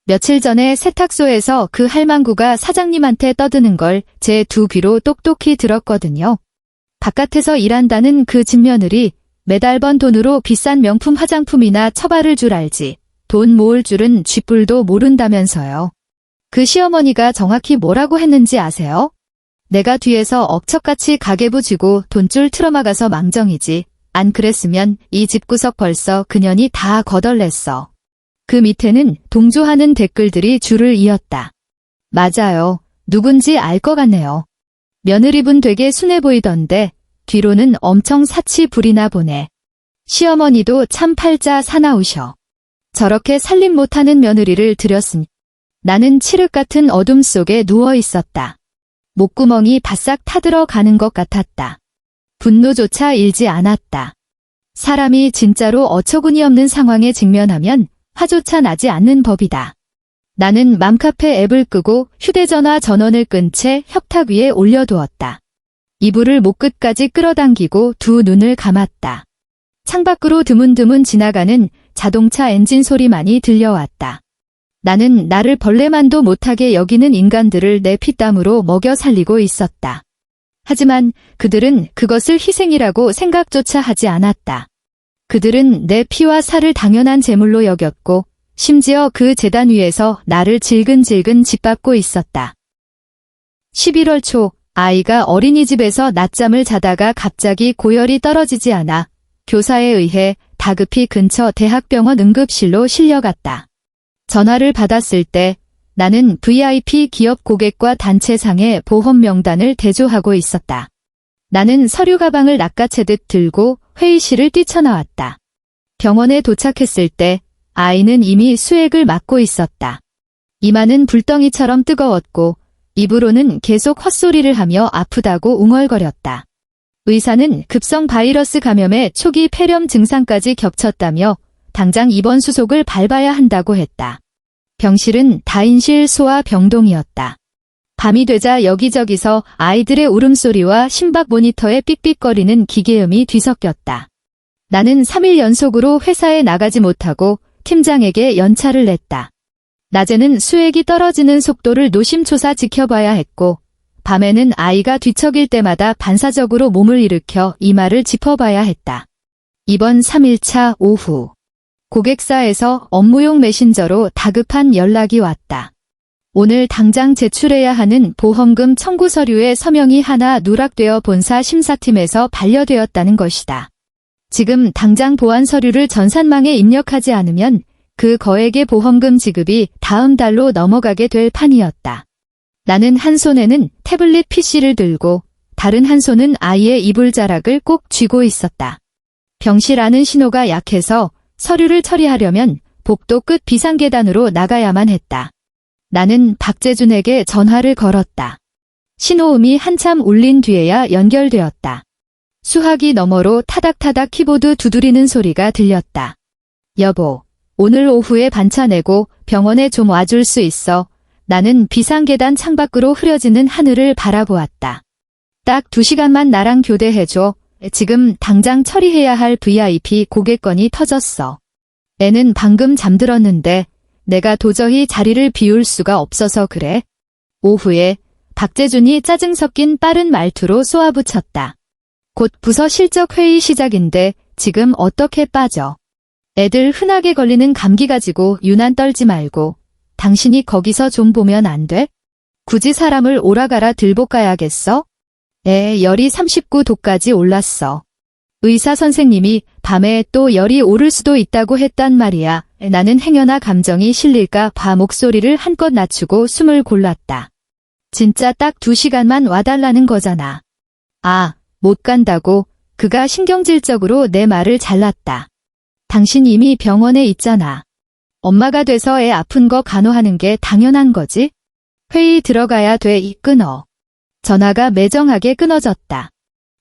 며칠 전에 세탁소에서 그 할망구가 사장님한테 떠드는 걸 제 두 귀로 똑똑히 들었거든요. 바깥에서 일한다는 그 집며느리 매달 번 돈으로 비싼 명품 화장품이나 처바를 줄 알지 돈 모을 줄은 쥐뿔도 모른다면서요. 그 시어머니가 정확히 뭐라고 했는지 아세요? 내가 뒤에서 억척같이 가계부 쥐고 돈줄 틀어막아서 망정이지. 안 그랬으면 이 집구석 벌써 그년이 다 거덜냈어. 그 밑에는 동조하는 댓글들이 줄을 이었다. 맞아요. 누군지 알 것 같네요. 며느리분 되게 순해 보이던데 뒤로는 엄청 사치 부리나 보네. 시어머니도 참 팔자 사나우셔. 저렇게 살림 못하는 며느리를 들였으니 나는 칠흑 같은 어둠 속에 누워 있었다. 목구멍이 바싹 타들어가는 것 같았다. 분노조차 일지 않았다. 사람이 진짜로 어처구니 없는 상황에 직면하면 화조차 나지 않는 법이다. 나는 맘카페 앱을 끄고 휴대전화 전원을 끈 채 협탁 위에 올려두었다. 이불을 목끝까지 끌어당기고 두 눈을 감았다. 창밖으로 드문드문 지나가는 자동차 엔진 소리만이 들려왔다. 나는 나를 벌레만도 못하게 여기는 인간들을 내 피땀으로 먹여 살리고 있었다. 하지만 그들은 그것을 희생이라고 생각조차 하지 않았다. 그들은 내 피와 살을 당연한 제물로 여겼고 심지어 그 제단 위에서 나를 질근질근 짓밟고 있었다. 11월 초 아이가 어린이집에서 낮잠을 자다가 갑자기 고열이 떨어지지 않아 교사에 의해 다급히 근처 대학병원 응급실로 실려갔다. 전화를 받았을 때 나는 VIP 기업 고객과 단체상의 보험 명단을 대조하고 있었다. 나는 서류 가방을 낚아채듯 들고 회의실을 뛰쳐나왔다. 병원에 도착했을 때 아이는 이미 수액을 맞고 있었다. 이마는 불덩이처럼 뜨거웠고 입으로는 계속 헛소리를 하며 아프다고 웅얼거렸다. 의사는 급성 바이러스 감염에 초기 폐렴 증상까지 겹쳤다며 당장 입원 수속을 밟아야 한다고 했다. 병실은 다인실 소아 병동이었다. 밤이 되자 여기저기서 아이들의 울음소리와 심박 모니터에 삑삑거리는 기계음이 뒤섞였다. 나는 3일 연속으로 회사에 나가지 못하고 팀장에게 연차를 냈다. 낮에는 수액이 떨어지는 속도를 노심초사 지켜봐야 했고 밤에는 아이가 뒤척일 때마다 반사적으로 몸을 일으켜 이마를 짚어봐야 했다. 이번 3일차 오후 고객사에서 업무용 메신저로 다급한 연락이 왔다. 오늘 당장 제출해야 하는 보험금 청구 서류의 서명이 하나 누락되어 본사 심사팀에서 반려되었다는 것이다. 지금 당장 보안 서류를 전산망에 입력하지 않으면 그 거액의 보험금 지급이 다음 달로 넘어가게 될 판이었다. 나는 한 손에는 태블릿 PC를 들고 다른 한 손은 아이의 이불자락을 꼭 쥐고 있었다. 병실 안은 신호가 약해서 서류를 처리하려면 복도 끝 비상계단으로 나가야만 했다. 나는 박재준에게 전화를 걸었다. 신호음이 한참 울린 뒤에야 연결되었다. 수화기 너머로 타닥타닥 키보드 두드리는 소리가 들렸다. 여보, 오늘 오후에 반차 내고 병원에 좀 와줄 수 있어. 나는 비상계단 창밖으로 흐려지는 하늘을 바라보았다. 딱 2시간만 나랑 교대해줘. 지금 당장 처리해야 할 VIP 고객건이 터졌어. 애는 방금 잠들었는데 내가 도저히 자리를 비울 수가 없어서 그래. 오후에 박재준이 짜증 섞인 빠른 말투로 쏘아붙였다. 곧 부서 실적 회의 시작인데 지금 어떻게 빠져? 애들 흔하게 걸리는 감기 가지고 유난 떨지 말고 당신이 거기서 좀 보면 안 돼? 굳이 사람을 오라가라 들볶아야겠어? 열이 39도까지 올랐어. 의사 선생님이 밤에 또 열이 오를 수도 있다고 했단 말이야. 나는 행여나 감정이 실릴까 봐 목소리를 한껏 낮추고 숨을 골랐다. 진짜 딱 2시간만 와달라는 거잖아. 못 간다고. 그가 신경질적으로 내 말을 잘랐다. 당신 이미 병원에 있잖아. 엄마가 돼서 애 아픈 거 간호하는 게 당연한 거지? 회의 들어가야 돼. 끊어. 전화가 매정하게 끊어졌다.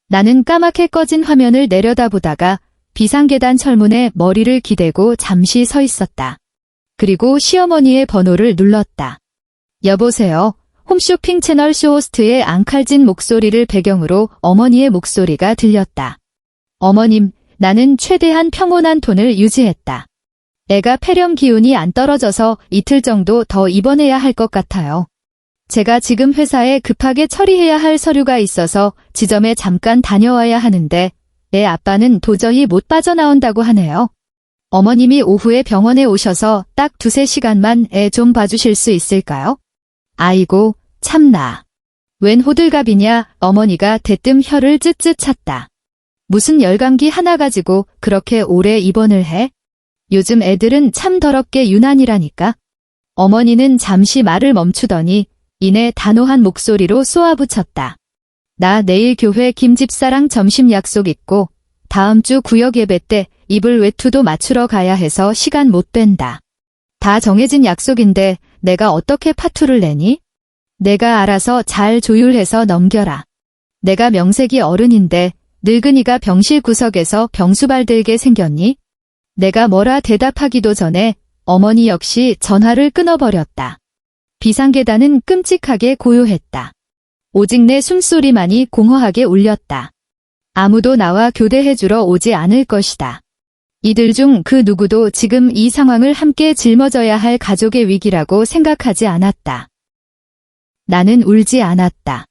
나는 까맣게 꺼진 화면을 내려다보다가 비상계단 철문에 머리를 기대고 잠시 서 있었다. 그리고 시어머니의 번호를 눌렀다. 여보세요. 홈쇼핑 채널 쇼호스트의 앙칼진 목소리를 배경으로 어머니의 목소리가 들렸다. 어머님, 나는 최대한 평온한 톤을 유지했다. 애가 폐렴 기운이 안 떨어져서 이틀 정도 더 입원해야 할 것 같아요. 제가 지금 회사에 급하게 처리해야 할 서류가 있어서 지점에 잠깐 다녀와야 하는데 애 아빠는 도저히 못 빠져나온다고 하네요. 어머님이 오후에 병원에 오셔서 딱 2-3시간만 애 좀 봐주실 수 있을까요? 아이고, 참나. 웬 호들갑이냐. 어머니가 대뜸 혀를 쯧쯧 찼다. 무슨 열감기 하나 가지고 그렇게 오래 입원을 해? 요즘 애들은 참 더럽게 유난이라니까. 어머니는 잠시 말을 멈추더니 이내 단호한 목소리로 쏘아붙였다. 나 내일 교회 김집사랑 점심 약속 있고 다음 주 구역 예배 때 이불 외투도 맞추러 가야 해서 시간 못 뺀다. 다 정해진 약속인데 내가 어떻게 파투를 내니? 내가 알아서 잘 조율해서 넘겨라. 내가 명색이 어른인데 늙은이가 병실 구석에서 병수발 들게 생겼니? 내가 뭐라 대답하기도 전에 어머니 역시 전화를 끊어버렸다. 비상계단은 끔찍하게 고요했다. 오직 내 숨소리만이 공허하게 울렸다. 아무도 나와 교대해주러 오지 않을 것이다. 이들 중 그 누구도 지금 이 상황을 함께 짊어져야 할 가족의 위기라고 생각하지 않았다. 나는 울지 않았다.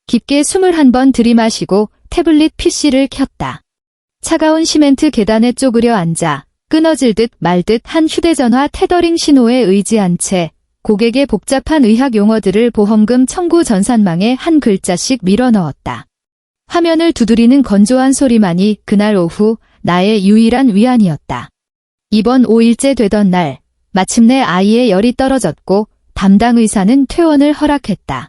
깊게 숨을 한 번 들이마시고 태블릿 PC를 켰다. 차가운 시멘트 계단에 쪼그려 앉아 끊어질 듯 말 듯 한 휴대전화 테더링 신호에 의지한 채 고객의 복잡한 의학 용어들을 보험금 청구 전산망에 한 글자씩 밀어넣었다. 화면을 두드리는 건조한 소리만이 그날 오후 나의 유일한 위안이었다. 입원 5일째 되던 날 마침내 아이의 열이 떨어졌고 담당 의사는 퇴원을 허락했다.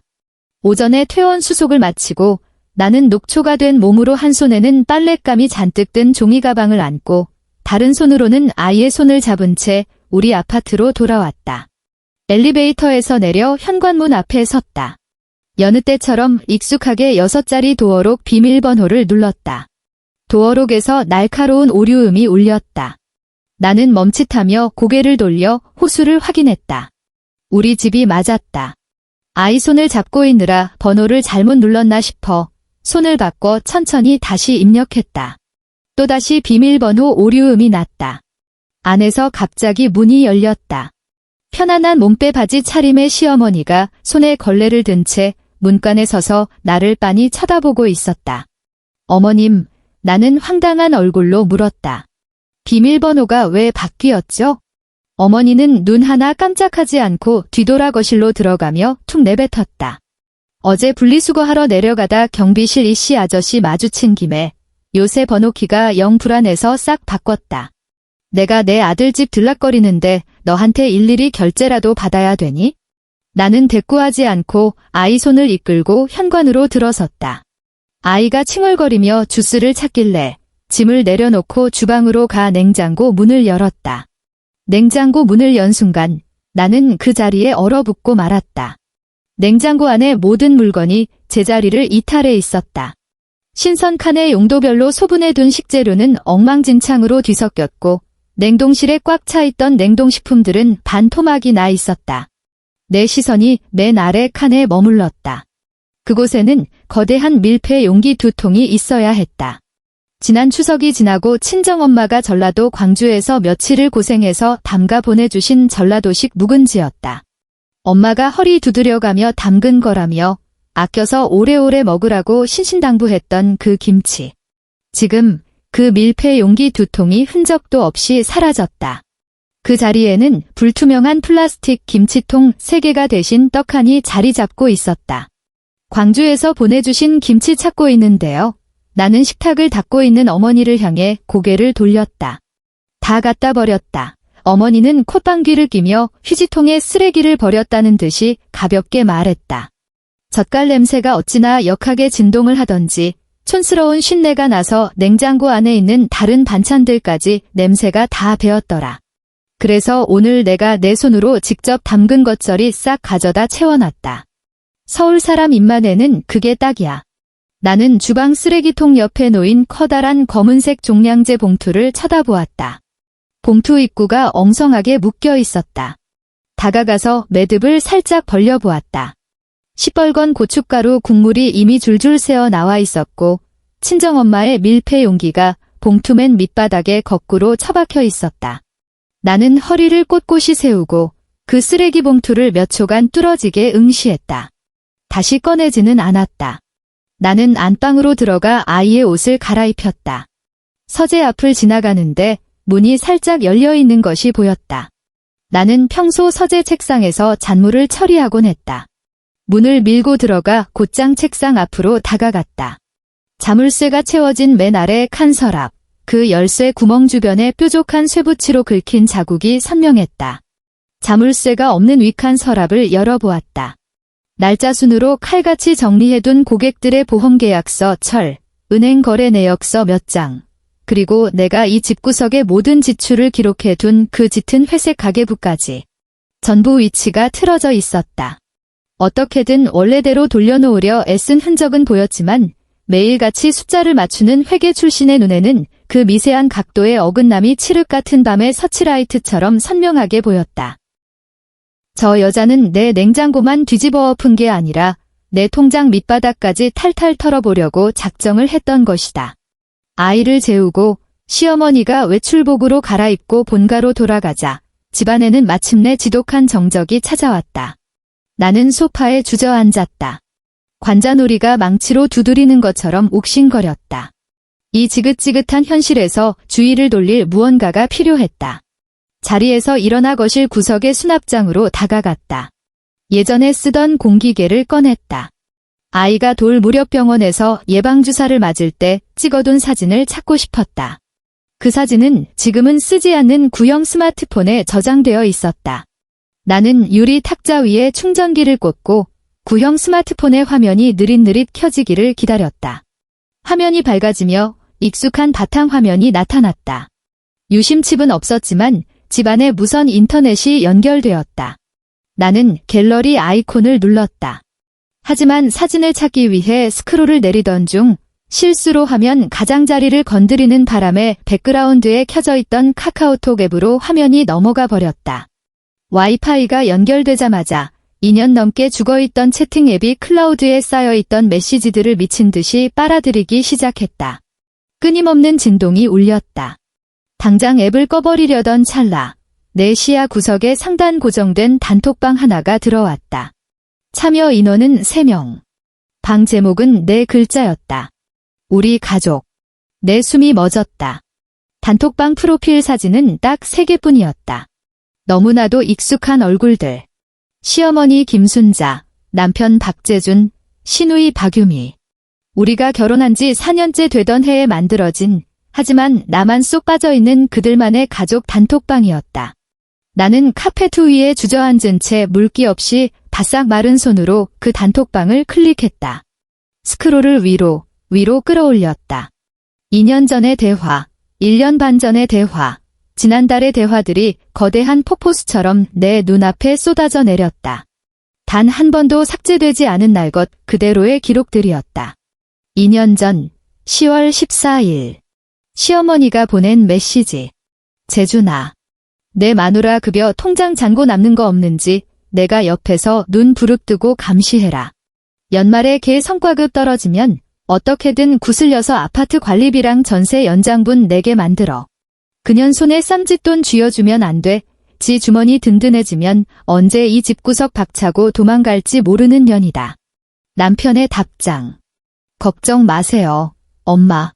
오전에 퇴원 수속을 마치고 나는 녹초가 된 몸으로 한 손에는 빨랫감이 잔뜩 든 종이 가방을 안고 다른 손으로는 아이의 손을 잡은 채 우리 아파트로 돌아왔다. 엘리베이터에서 내려 현관문 앞에 섰다. 여느 때처럼 익숙하게 6자리 도어록 비밀번호를 눌렀다. 도어록에서 날카로운 오류음이 울렸다. 나는 멈칫하며 고개를 돌려 호수를 확인했다. 우리 집이 맞았다. 아이 손을 잡고 있느라 번호를 잘못 눌렀나 싶어 손을 바꿔 천천히 다시 입력했다. 또다시 비밀번호 오류음이 났다. 안에서 갑자기 문이 열렸다. 편안한 몸빼 바지 차림의 시어머니가 손에 걸레를 든 채 문간에 서서 나를 빤히 쳐다보고 있었다. 어머님, 나는 황당한 얼굴로 물었다. 비밀번호가 왜 바뀌었죠? 어머니는 눈 하나 깜짝하지 않고 뒤돌아 거실로 들어가며 툭 내뱉었다. 어제 분리수거하러 내려가다 경비실 이씨 아저씨 마주친 김에 요새 번호키가 영 불안해서 싹 바꿨다. 내가 내 아들 집 들락거리는데 너한테 일일이 결제라도 받아야 되니? 나는 대꾸하지 않고 아이 손을 이끌고 현관으로 들어섰다. 아이가 칭얼거리며 주스를 찾길래 짐을 내려놓고 주방으로 가 냉장고 문을 열었다. 냉장고 문을 연 순간 나는 그 자리에 얼어붙고 말았다. 냉장고 안에 모든 물건이 제자리를 이탈해 있었다. 신선 칸에 용도별로 소분해둔 식재료는 엉망진창으로 뒤섞였고 냉동실에 꽉 차 있던 냉동식품들은 반토막이 나 있었다. 내 시선이 맨 아래 칸에 머물렀다. 그곳에는 거대한 밀폐 용기 2통이 있어야 했다. 지난 추석이 지나고 친정엄마가 전라도 광주에서 며칠을 고생해서 담가 보내주신 전라도식 묵은지였다. 엄마가 허리 두드려가며 담근 거라며 아껴서 오래오래 먹으라고 신신당부했던 그 김치. 지금 그 밀폐 용기 2통이 흔적도 없이 사라졌다. 그 자리에는 불투명한 플라스틱 김치통 3개가 대신 떡하니 자리 잡고 있었다. 광주에서 보내주신 김치 찾고 있는데요. 나는 식탁을 닦고 있는 어머니를 향해 고개를 돌렸다. 다 갖다 버렸다. 어머니는 콧방귀를 뀌며 휴지통에 쓰레기를 버렸다는 듯이 가볍게 말했다. 젓갈 냄새가 어찌나 역하게 진동을 하던지 촌스러운 쉰내가 나서 냉장고 안에 있는 다른 반찬들까지 냄새가 다 배었더라. 그래서 오늘 내가 내 손으로 직접 담근 겉절이 싹 가져다 채워놨다. 서울 사람 입맛에는 그게 딱이야. 나는 주방 쓰레기통 옆에 놓인 커다란 검은색 종량제 봉투를 쳐다보았다. 봉투 입구가 엉성하게 묶여 있었다. 다가가서 매듭을 살짝 벌려보았다. 시뻘건 고춧가루 국물이 이미 줄줄 새어 나와 있었고 친정엄마의 밀폐 용기가 봉투 맨 밑바닥에 거꾸로 처박혀 있었다. 나는 허리를 꼿꼿이 세우고 그 쓰레기 봉투를 몇 초간 뚫어지게 응시했다. 다시 꺼내지는 않았다. 나는 안방으로 들어가 아이의 옷을 갈아입혔다. 서재 앞을 지나가는데 문이 살짝 열려 있는 것이 보였다. 나는 평소 서재 책상에서 잔물을 처리하곤 했다. 문을 밀고 들어가 곧장 책상 앞으로 다가갔다. 자물쇠가 채워진 맨 아래 칸 서랍, 그 열쇠 구멍 주변에 뾰족한 쇠붙이로 긁힌 자국이 선명했다. 자물쇠가 없는 위칸 서랍을 열어보았다. 날짜 순으로 칼같이 정리해둔 고객들의 보험계약서, 은행 거래 내역서 몇 장, 그리고 내가 이 집구석의 모든 지출을 기록해둔 그 짙은 회색 가계부까지. 전부 위치가 틀어져 있었다. 어떻게든 원래대로 돌려놓으려 애쓴 흔적은 보였지만 매일같이 숫자를 맞추는 회계 출신의 눈에는 그 미세한 각도의 어긋남이 칠흑 같은 밤의 서치라이트처럼 선명하게 보였다. 저 여자는 내 냉장고만 뒤집어 엎은 게 아니라 내 통장 밑바닥까지 탈탈 털어보려고 작정을 했던 것이다. 아이를 재우고 시어머니가 외출복으로 갈아입고 본가로 돌아가자 집안에는 마침내 지독한 정적이 찾아왔다. 나는 소파에 주저앉았다. 관자놀이가 망치로 두드리는 것처럼 욱신거렸다. 이 지긋지긋한 현실에서 주의를 돌릴 무언가가 필요했다. 자리에서 일어나 거실 구석의 수납장으로 다가갔다. 예전에 쓰던 공기계를 꺼냈다. 아이가 돌무렵병원에서 예방주사를 맞을 때 찍어둔 사진을 찾고 싶었다. 그 사진은 지금은 쓰지 않는 구형 스마트폰에 저장되어 있었다. 나는 유리 탁자 위에 충전기를 꽂고 구형 스마트폰의 화면이 느릿느릿 켜지기를 기다렸다. 화면이 밝아지며 익숙한 바탕화면이 나타났다. 유심칩은 없었지만 집안에 무선 인터넷이 연결되었다. 나는 갤러리 아이콘을 눌렀다. 하지만 사진을 찾기 위해 스크롤을 내리던 중 실수로 화면 가장자리를 건드리는 바람에 백그라운드에 켜져 있던 카카오톡 앱으로 화면이 넘어가 버렸다. 와이파이가 연결되자마자 2년 넘게 죽어있던 채팅 앱이 클라우드에 쌓여있던 메시지들을 미친 듯이 빨아들이기 시작했다. 끊임없는 진동이 울렸다. 당장 앱을 꺼버리려던 찰나 내 시야 구석에 상단 고정된 단톡방 하나가 들어왔다. 참여 인원은 3명. 방 제목은 4글자였다. 우리 가족. 내 숨이 멎었다. 단톡방 프로필 사진은 딱 3개뿐이었다. 너무나도 익숙한 얼굴들. 시어머니 김순자, 남편 박재준, 시누이 박유미. 우리가 결혼한 지 4년째 되던 해에 만들어진, 하지만 나만 쏙 빠져있는 그들만의 가족 단톡방이었다. 나는 카페트 위에 주저앉은 채 물기 없이 바싹 마른 손으로 그 단톡방을 클릭했다. 스크롤을 위로 끌어올렸다. 2년 전의 대화, 1년 반 전의 대화, 지난달의 대화들이 거대한 폭포수처럼 내 눈앞에 쏟아져 내렸다. 단 한 번도 삭제되지 않은 날 것 그대로의 기록들이었다. 2년 전 10월 14일 시어머니가 보낸 메시지. 재준아, 내 마누라 급여 통장 잔고 남는 거 없는지 내가 옆에서 눈 부릅뜨고 감시해라. 연말에 걔 성과급 떨어지면 어떻게든 구슬려서 아파트 관리비랑 전세 연장분 내게 만들어. 그년 손에 쌈짓돈 쥐어주면 안 돼. 지 주머니 든든해지면 언제 이 집구석 박차고 도망갈지 모르는 년이다. 남편의 답장. 걱정 마세요, 엄마.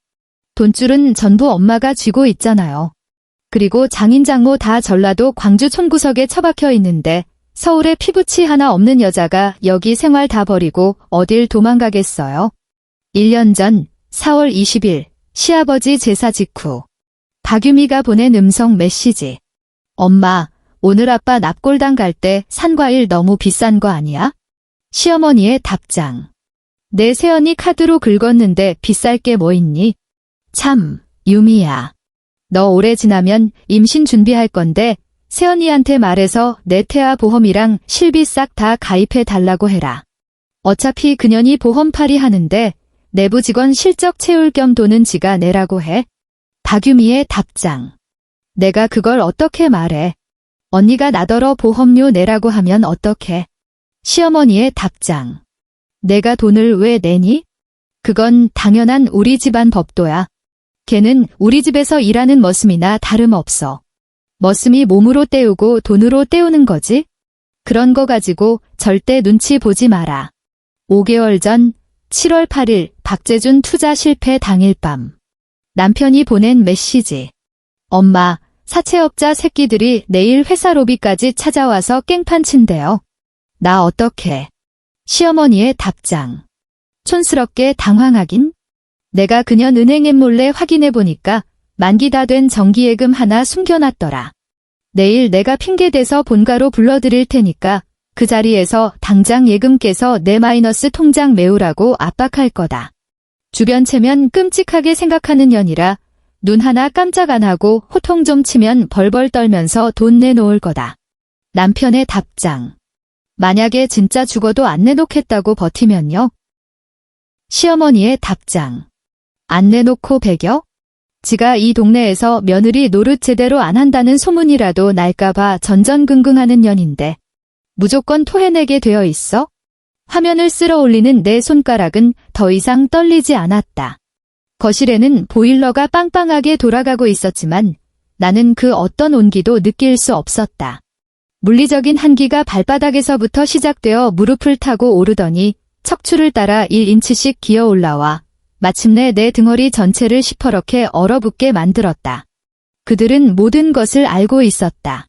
돈줄은 전부 엄마가 쥐고 있잖아요. 그리고 장인 장모 다 전라도 광주 촌구석에 처박혀 있는데 서울에 피부치 하나 없는 여자가 여기 생활 다 버리고 어딜 도망가겠어요. 1년 전 4월 20일 시아버지 제사 직후 박유미가 보낸 음성 메시지. 엄마, 오늘 아빠 납골당 갈 때 산과일 너무 비싼 거 아니야? 시어머니의 답장. 내 새언니 카드로 긁었는데 비쌀 게 뭐 있니? 참, 유미야. 너 올해 지나면 임신 준비할 건데 새언니한테 말해서 내 태아 보험이랑 실비 싹 다 가입해 달라고 해라. 어차피 그년이 보험팔이 하는데 내부 직원 실적 채울 겸 돈은 지가 내라고 해. 박유미의 답장. 내가 그걸 어떻게 말해? 언니가 나더러 보험료 내라고 하면 어떡해? 시어머니의 답장. 내가 돈을 왜 내니? 그건 당연한 우리 집안 법도야. 걔는 우리 집에서 일하는 머슴이나 다름없어. 머슴이 몸으로 때우고 돈으로 때우는 거지? 그런 거 가지고 절대 눈치 보지 마라. 5개월 전 7월 8일 박재준 투자 실패 당일 밤. 남편이 보낸 메시지. 엄마, 사채업자 새끼들이 내일 회사 로비까지 찾아와서 깽판 친대요. 나 어떡해? 시어머니의 답장. 촌스럽게 당황하긴? 내가 그년 은행에 몰래 확인해보니까 만기 다 된 정기예금 하나 숨겨놨더라. 내일 내가 핑계대서 본가로 불러드릴 테니까 그 자리에서 당장 예금 깨서 내 마이너스 통장 메우라고 압박할 거다. 주변 체면 끔찍하게 생각하는 년이라 눈 하나 깜짝 안 하고 호통 좀 치면 벌벌 떨면서 돈 내놓을 거다. 남편의 답장. 만약에 진짜 죽어도 안 내놓겠다고 버티면요? 시어머니의 답장. 안 내놓고 배겨? 지가 이 동네에서 며느리 노릇 제대로 안 한다는 소문이라도 날까봐 전전긍긍하는 년인데 무조건 토해내게 되어 있어? 화면을 쓸어 올리는 내 손가락은 더 이상 떨리지 않았다. 거실에는 보일러가 빵빵하게 돌아가고 있었지만 나는 그 어떤 온기도 느낄 수 없었다. 물리적인 한기가 발바닥에서부터 시작되어 무릎을 타고 오르더니 척추를 따라 1인치씩 기어 올라와 마침내 내 등허리 전체를 시퍼렇게 얼어붙게 만들었다. 그들은 모든 것을 알고 있었다.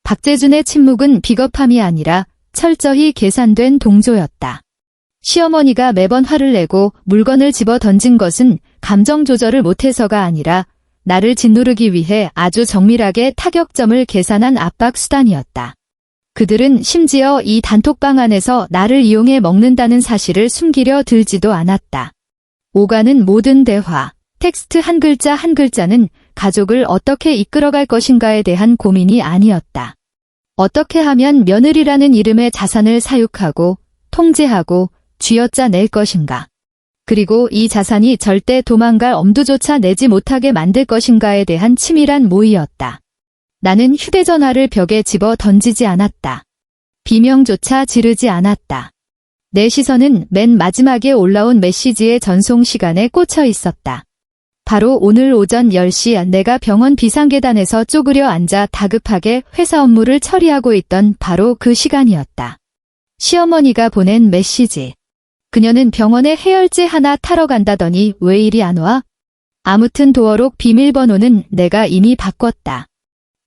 박재준의 침묵은 비겁함이 아니라 철저히 계산된 동조였다. 시어머니가 매번 화를 내고 물건을 집어 던진 것은 감정 조절을 못해서가 아니라 나를 짓누르기 위해 아주 정밀하게 타격점을 계산한 압박 수단이었다. 그들은 심지어 이 단톡방 안에서 나를 이용해 먹는다는 사실을 숨기려 들지도 않았다. 오가는 모든 대화, 텍스트 한 글자 한 글자는 가족을 어떻게 이끌어갈 것인가에 대한 고민이 아니었다. 어떻게 하면 며느리라는 이름의 자산을 사육하고 통제하고 쥐어짜 낼 것인가. 그리고 이 자산이 절대 도망갈 엄두조차 내지 못하게 만들 것인가에 대한 치밀한 모의였다. 나는 휴대전화를 벽에 집어 던지지 않았다. 비명조차 지르지 않았다. 내 시선은 맨 마지막에 올라온 메시지의 전송 시간에 꽂혀 있었다. 바로 오늘 오전 10시 내가 병원 비상계단에서 쪼그려 앉아 다급하게 회사 업무를 처리하고 있던 바로 그 시간이었다. 시어머니가 보낸 메시지. 그녀는 병원에 해열제 하나 타러 간다더니 왜 이리 안 와? 아무튼 도어록 비밀번호는 내가 이미 바꿨다.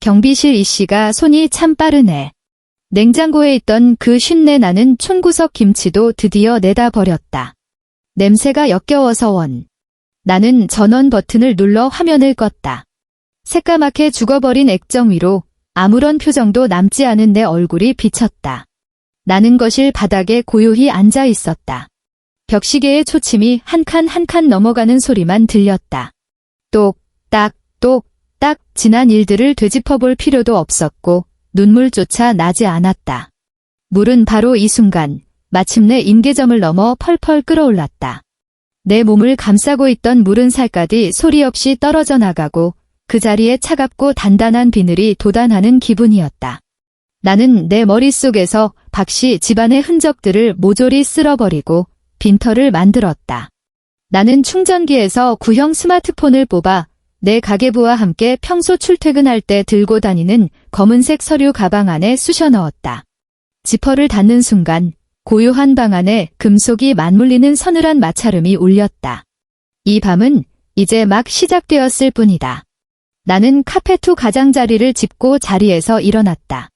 경비실 이씨가 손이 참 빠르네. 냉장고에 있던 그 쉰내 나는 촌구석 김치도 드디어 내다 버렸다. 냄새가 역겨워서 원. 나는 전원 버튼을 눌러 화면을 껐다. 새까맣게 죽어버린 액정 위로 아무런 표정도 남지 않은 내 얼굴이 비쳤다. 나는 거실 바닥에 고요히 앉아 있었다. 벽시계의 초침이 한 칸 한 칸 넘어가는 소리만 들렸다. 똑딱 똑딱 지난 일들을 되짚어볼 필요도 없었고 눈물조차 나지 않았다. 물은 바로 이 순간 마침내 임계점을 넘어 펄펄 끓어올랐다. 내 몸을 감싸고 있던 물은 살갗이 소리 없이 떨어져 나가고 그 자리에 차갑고 단단한 비늘이 도단하는 기분이었다. 나는 내 머릿속에서 박씨 집안의 흔적들을 모조리 쓸어버리고 빈터를 만들었다. 나는 충전기에서 구형 스마트폰을 뽑아 내 가계부와 함께 평소 출퇴근할 때 들고 다니는 검은색 서류 가방 안에 쑤셔 넣었다. 지퍼를 닫는 순간 고요한 방 안에 금속이 맞물리는 서늘한 마찰음이 울렸다. 이 밤은 이제 막 시작되었을 뿐이다. 나는 카페2 가장자리를 짚고 자리에서 일어났다.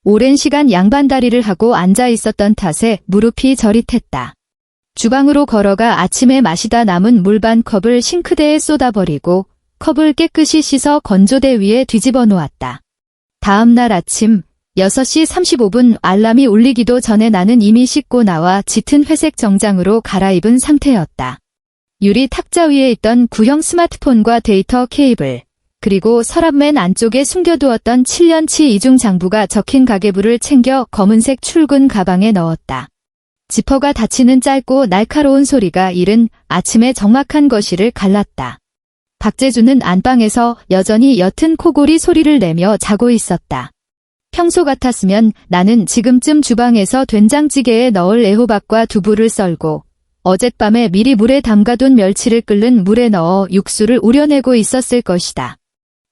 오랜 시간 양반다리를 하고 앉아 있었던 탓에 무릎이 저릿했다. 주방으로 걸어가 아침에 마시다 남은 물 반 컵을 싱크대에 쏟아버리고 컵을 깨끗이 씻어 건조대 위에 뒤집어 놓았다. 다음 날 아침 6시 35분 알람이 울리기도 전에 나는 이미 씻고 나와 짙은 회색 정장으로 갈아입은 상태였다. 유리 탁자 위에 있던 구형 스마트폰과 데이터 케이블, 그리고 서랍 맨 안쪽에 숨겨두었던 7년치 이중 장부가 적힌 가계부를 챙겨 검은색 출근 가방에 넣었다. 지퍼가 닫히는 짧고 날카로운 소리가 이른 아침의 적막한 거실을 갈랐다. 박재준은 안방에서 여전히 옅은 코골이 소리를 내며 자고 있었다. 평소 같았으면 나는 지금쯤 주방에서 된장찌개에 넣을 애호박과 두부를 썰고 어젯밤에 미리 물에 담가둔 멸치를 끓는 물에 넣어 육수를 우려내고 있었을 것이다.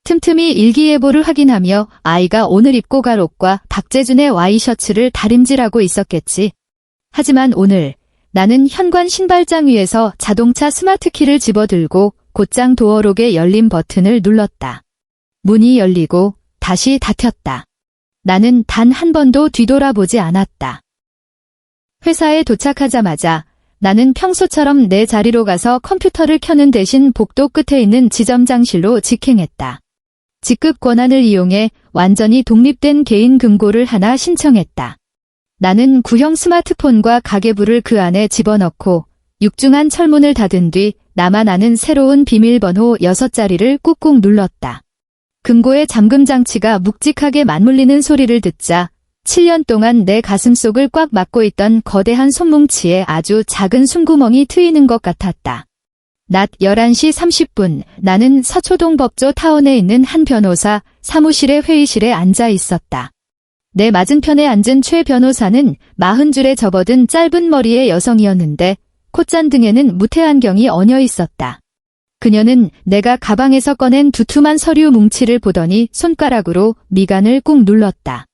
틈틈이 일기예보를 확인하며 아이가 오늘 입고 갈 옷과 박재준의 와이셔츠를 다림질하고 있었겠지. 하지만 오늘 나는 현관 신발장 위에서 자동차 스마트키를 집어들고 곧장 도어록의 열림 버튼을 눌렀다. 문이 열리고 다시 닫혔다. 나는 단 한 번도 뒤돌아보지 않았다. 회사에 도착하자마자 나는 평소처럼 내 자리로 가서 컴퓨터를 켜는 대신 복도 끝에 있는 지점장실로 직행했다. 직급 권한을 이용해 완전히 독립된 개인 금고를 하나 신청했다. 나는 구형 스마트폰과 가계부를 그 안에 집어넣고 육중한 철문을 닫은 뒤 나만 아는 새로운 비밀번호 6자리를 꾹꾹 눌렀다. 금고의 잠금 장치가 묵직하게 맞물리는 소리를 듣자 7년 동안 내 가슴속을 꽉 막고 있던 거대한 손뭉치에 아주 작은 숨구멍이 트이는 것 같았다. 낮 11시 30분 나는 서초동 법조 타운에 있는 한 변호사 사무실의 회의실에 앉아 있었다. 내 맞은편에 앉은 최 변호사는 40줄에 접어든 짧은 머리의 여성이었는데 콧잔등에는 무태 안경이 얹어 있었다. 그녀는 내가 가방에서 꺼낸 두툼한 서류 뭉치를 보더니 손가락으로 미간을 꾹 눌렀다.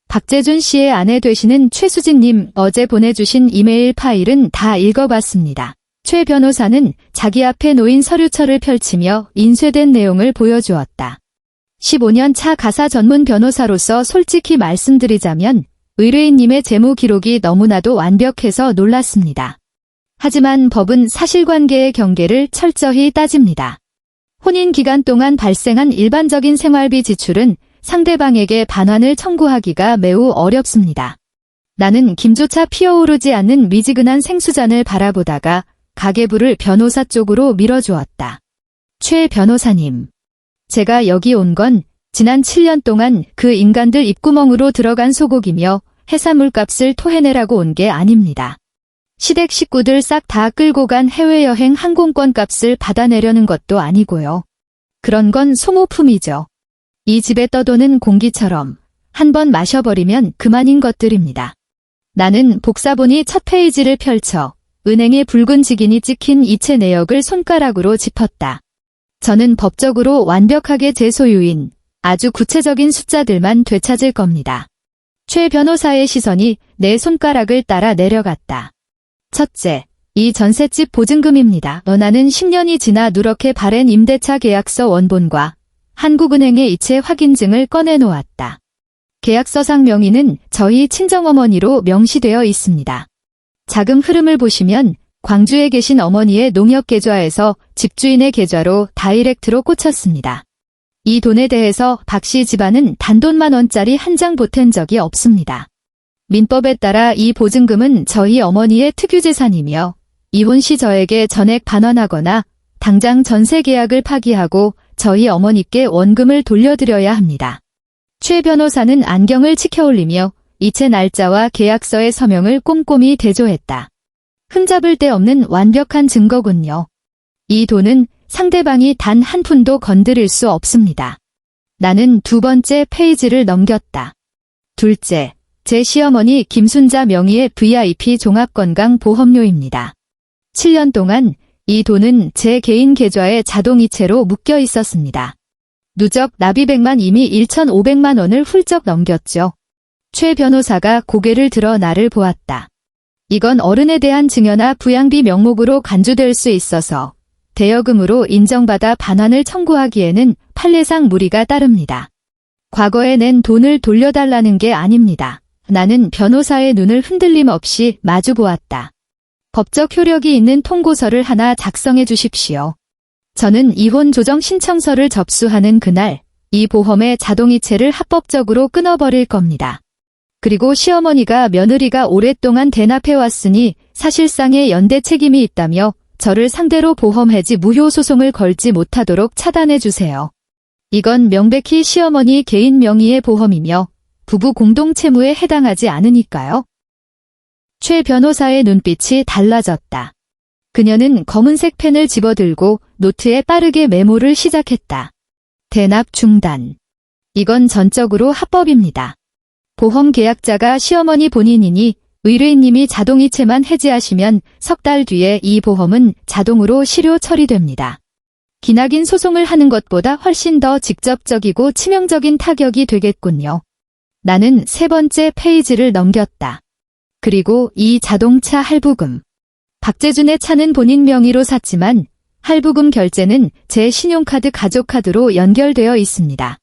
박재준 씨의 아내 되시는 최수진님, 어제 보내주신 이메일 파일은 다 읽어봤습니다. 최 변호사는 자기 앞에 놓인 서류철을 펼치며 인쇄된 내용을 보여주었다. 15년 차 가사 전문 변호사로서 솔직히 말씀드리자면 의뢰인님의 재무 기록이 너무나도 완벽해서 놀랐습니다. 하지만 법은 사실관계의 경계를 철저히 따집니다. 혼인 기간 동안 발생한 일반적인 생활비 지출은 상대방에게 반환을 청구하기가 매우 어렵습니다. 나는 김조차 피어오르지 않는 미지근한 생수잔을 바라보다가 가계부를 변호사 쪽으로 밀어주었다. 최 변호사님, 제가 여기 온 건 지난 7년 동안 그 인간들 입구멍으로 들어간 소고기며 해산물값을 토해내라고 온 게 아닙니다. 시댁 식구들 싹 다 끌고 간 해외여행 항공권 값을 받아내려는 것도 아니고요. 그런 건 소모품이죠. 이 집에 떠도는 공기처럼 한 번 마셔버리면 그만인 것들입니다. 나는 복사본이 첫 페이지를 펼쳐 은행의 붉은 직인이 찍힌 이체 내역을 손가락으로 짚었다. 저는 법적으로 완벽하게 제 소유인 아주 구체적인 숫자들만 되찾을 겁니다. 최 변호사의 시선이 내 손가락을 따라 내려갔다. 첫째, 이 전셋집 보증금입니다. 나는 10년이 지나 누렇게 바랜 임대차 계약서 원본과 한국은행의 이체 확인증을 꺼내놓았다. 계약서상 명의는 저희 친정어머니로 명시되어 있습니다. 자금 흐름을 보시면 광주에 계신 어머니의 농협 계좌에서 집주인의 계좌로 다이렉트로 꽂혔습니다. 이 돈에 대해서 박 씨 집안은 단돈 10,000원짜리 한 장 보탠 적이 없습니다. 민법에 따라 이 보증금은 저희 어머니의 특유재산이며 이혼 시 저에게 전액 반환하거나 당장 전세 계약을 파기하고 저희 어머니께 원금을 돌려드려야 합니다. 최 변호사는 안경을 치켜올리며 이체 날짜와 계약서의 서명을 꼼꼼히 대조했다. 흠잡을 데 없는 완벽한 증거군요. 이 돈은 상대방이 단 한 푼도 건드릴 수 없습니다. 나는 두 번째 페이지를 넘겼다. 둘째, 제 시어머니 김순자 명의의 VIP 종합건강보험료입니다. 7년 동안 이 돈은 제 개인 계좌에 자동이체로 묶여 있었습니다. 누적 납입액만 이미 1,500만 원을 훌쩍 넘겼죠. 최 변호사가 고개를 들어 나를 보았다. 이건 어른에 대한 증여나 부양비 명목으로 간주될 수 있어서 대여금으로 인정받아 반환을 청구하기에는 판례상 무리가 따릅니다. 과거에 낸 돈을 돌려달라는 게 아닙니다. 나는 변호사의 눈을 흔들림 없이 마주보았다. 법적 효력이 있는 통고서를 하나 작성해 주십시오. 저는 이혼 조정 신청서를 접수하는 그날 이 보험의 자동이체를 합법적으로 끊어버릴 겁니다. 그리고 시어머니가 며느리가 오랫동안 대납해왔으니 사실상의 연대 책임이 있다며 저를 상대로 보험 해지 무효 소송을 걸지 못하도록 차단해 주세요. 이건 명백히 시어머니 개인 명의의 보험이며 부부 공동채무에 해당하지 않으니까요. 최 변호사의 눈빛이 달라졌다. 그녀는 검은색 펜을 집어들고 노트에 빠르게 메모를 시작했다. 대납 중단. 이건 전적으로 합법입니다. 보험 계약자가 시어머니 본인이니 의뢰인님이 자동이체만 해지하시면 석 달 뒤에 이 보험은 자동으로 실효 처리됩니다. 기나긴 소송을 하는 것보다 훨씬 더 직접적이고 치명적인 타격이 되겠군요. 나는 세 번째 페이지를 넘겼다. 그리고 이 자동차 할부금. 박재준의 차는 본인 명의로 샀지만 할부금 결제는 제 신용카드 가족카드로 연결되어 있습니다.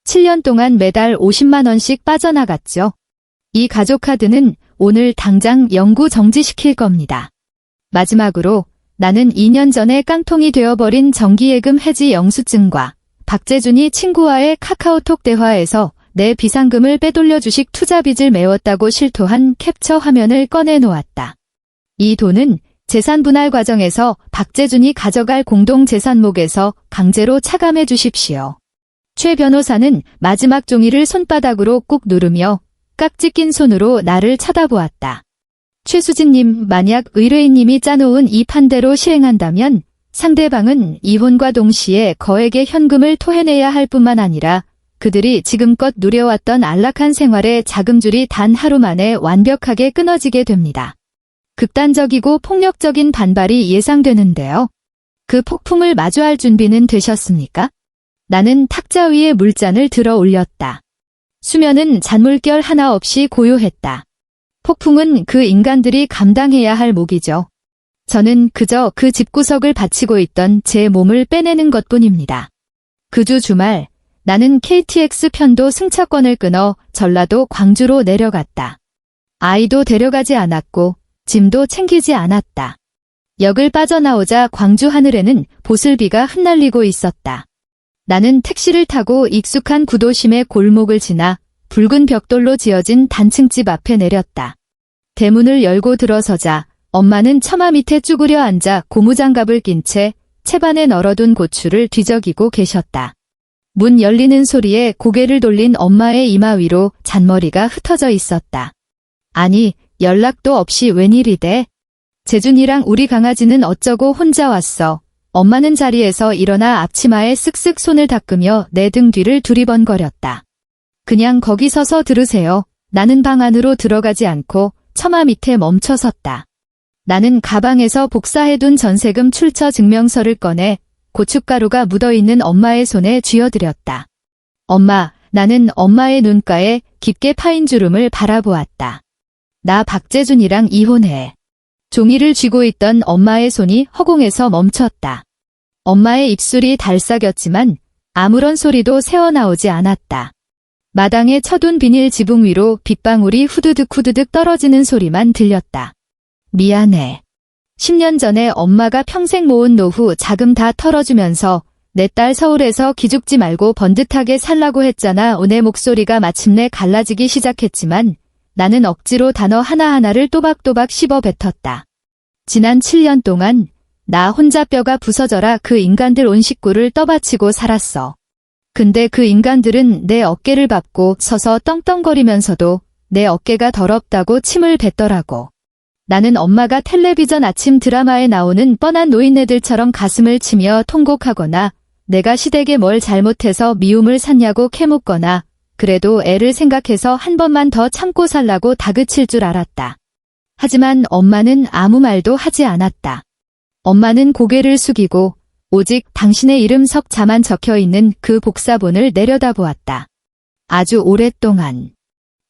7년 동안 매달 50만 원씩 빠져나갔죠. 이 가족카드는 오늘 당장 영구 정지시킬 겁니다. 마지막으로 나는 2년 전에 깡통이 되어버린 정기예금 해지 영수증과 박재준이 친구와의 카카오톡 대화에서 내 비상금을 빼돌려 주식 투자 빚을 메웠다고 실토한 캡처 화면을 꺼내 놓았다. 이 돈은 재산 분할 과정에서 박재준이 가져갈 공동재산목에서 강제로 차감해 주십시오. 최 변호사는 마지막 종이를 손바닥으로 꾹 누르며 깍지 낀 손으로 나를 쳐다보았다. 최수진님, 만약 의뢰인님이 짜놓은 이 판대로 시행한다면 상대방은 이혼과 동시에 거액의 현금을 토해내야 할 뿐만 아니라 그들이 지금껏 누려왔던 안락한 생활의 자금줄이 단 하루 만에 완벽하게 끊어지게 됩니다. 극단적이고 폭력적인 반발이 예상되는데요. 그 폭풍을 마주할 준비는 되셨습니까? 나는 탁자 위에 물잔을 들어 올렸다. 수면은 잔물결 하나 없이 고요했다. 폭풍은 그 인간들이 감당해야 할 몫이죠. 저는 그저 그 집구석을 바치고 있던 제 몸을 빼내는 것뿐입니다. 그 주 주말 나는 KTX 편도 승차권을 끊어 전라도 광주로 내려갔다. 아이도 데려가지 않았고 짐도 챙기지 않았다. 역을 빠져나오자 광주 하늘에는 보슬비가 흩날리고 있었다. 나는 택시를 타고 익숙한 구도심의 골목을 지나 붉은 벽돌로 지어진 단층집 앞에 내렸다. 대문을 열고 들어서자 엄마는 처마 밑에 쭈그려 앉아 고무장갑을 낀 채 채반에 널어둔 고추를 뒤적이고 계셨다. 문 열리는 소리에 고개를 돌린 엄마의 이마 위로 잔머리가 흩어져 있었다. 아니, 연락도 없이 웬일이대? 재준이랑 우리 강아지는 어쩌고 혼자 왔어? 엄마는 자리에서 일어나 앞치마에 쓱쓱 손을 닦으며 내 등 뒤를 두리번거렸다. 그냥 거기 서서 들으세요. 나는 방 안으로 들어가지 않고 처마 밑에 멈춰 섰다. 나는 가방에서 복사해둔 전세금 출처 증명서를 꺼내 고춧가루가 묻어있는 엄마의 손에 쥐어드렸다. 엄마, 나는 엄마의 눈가에 깊게 파인 주름을 바라보았다. 나 박재준이랑 이혼해. 종이를 쥐고 있던 엄마의 손이 허공에서 멈췄다. 엄마의 입술이 달싹였지만 아무런 소리도 새어나오지 않았다. 마당에 쳐둔 비닐 지붕 위로 빗방울이 후드득 후드득 떨어지는 소리만 들렸다. 미안해. 10년 전에 엄마가 평생 모은 노후 자금 다 털어주면서 내 딸 서울에서 기죽지 말고 번듯하게 살라고 했잖아. 내 목소리가 마침내 갈라지기 시작했지만 나는 억지로 단어 하나하나를 또박또박 씹어 뱉었다. 지난 7년 동안 나 혼자 뼈가 부서져라 그 인간들 온 식구를 떠받치고 살았어. 근데 그 인간들은 내 어깨를 밟고 서서 떵떵거리면서도 내 어깨가 더럽다고 침을 뱉더라고. 나는 엄마가 텔레비전 아침 드라마에 나오는 뻔한 노인네들처럼 가슴을 치며 통곡하거나 내가 시댁에 뭘 잘못해서 미움을 샀냐고 캐묻거나 그래도 애를 생각해서 한 번만 더 참고 살라고 다그칠 줄 알았다. 하지만 엄마는 아무 말도 하지 않았다. 엄마는 고개를 숙이고 오직 당신의 이름 석자만 적혀있는 그 복사본을 내려다보았다. 아주 오랫동안.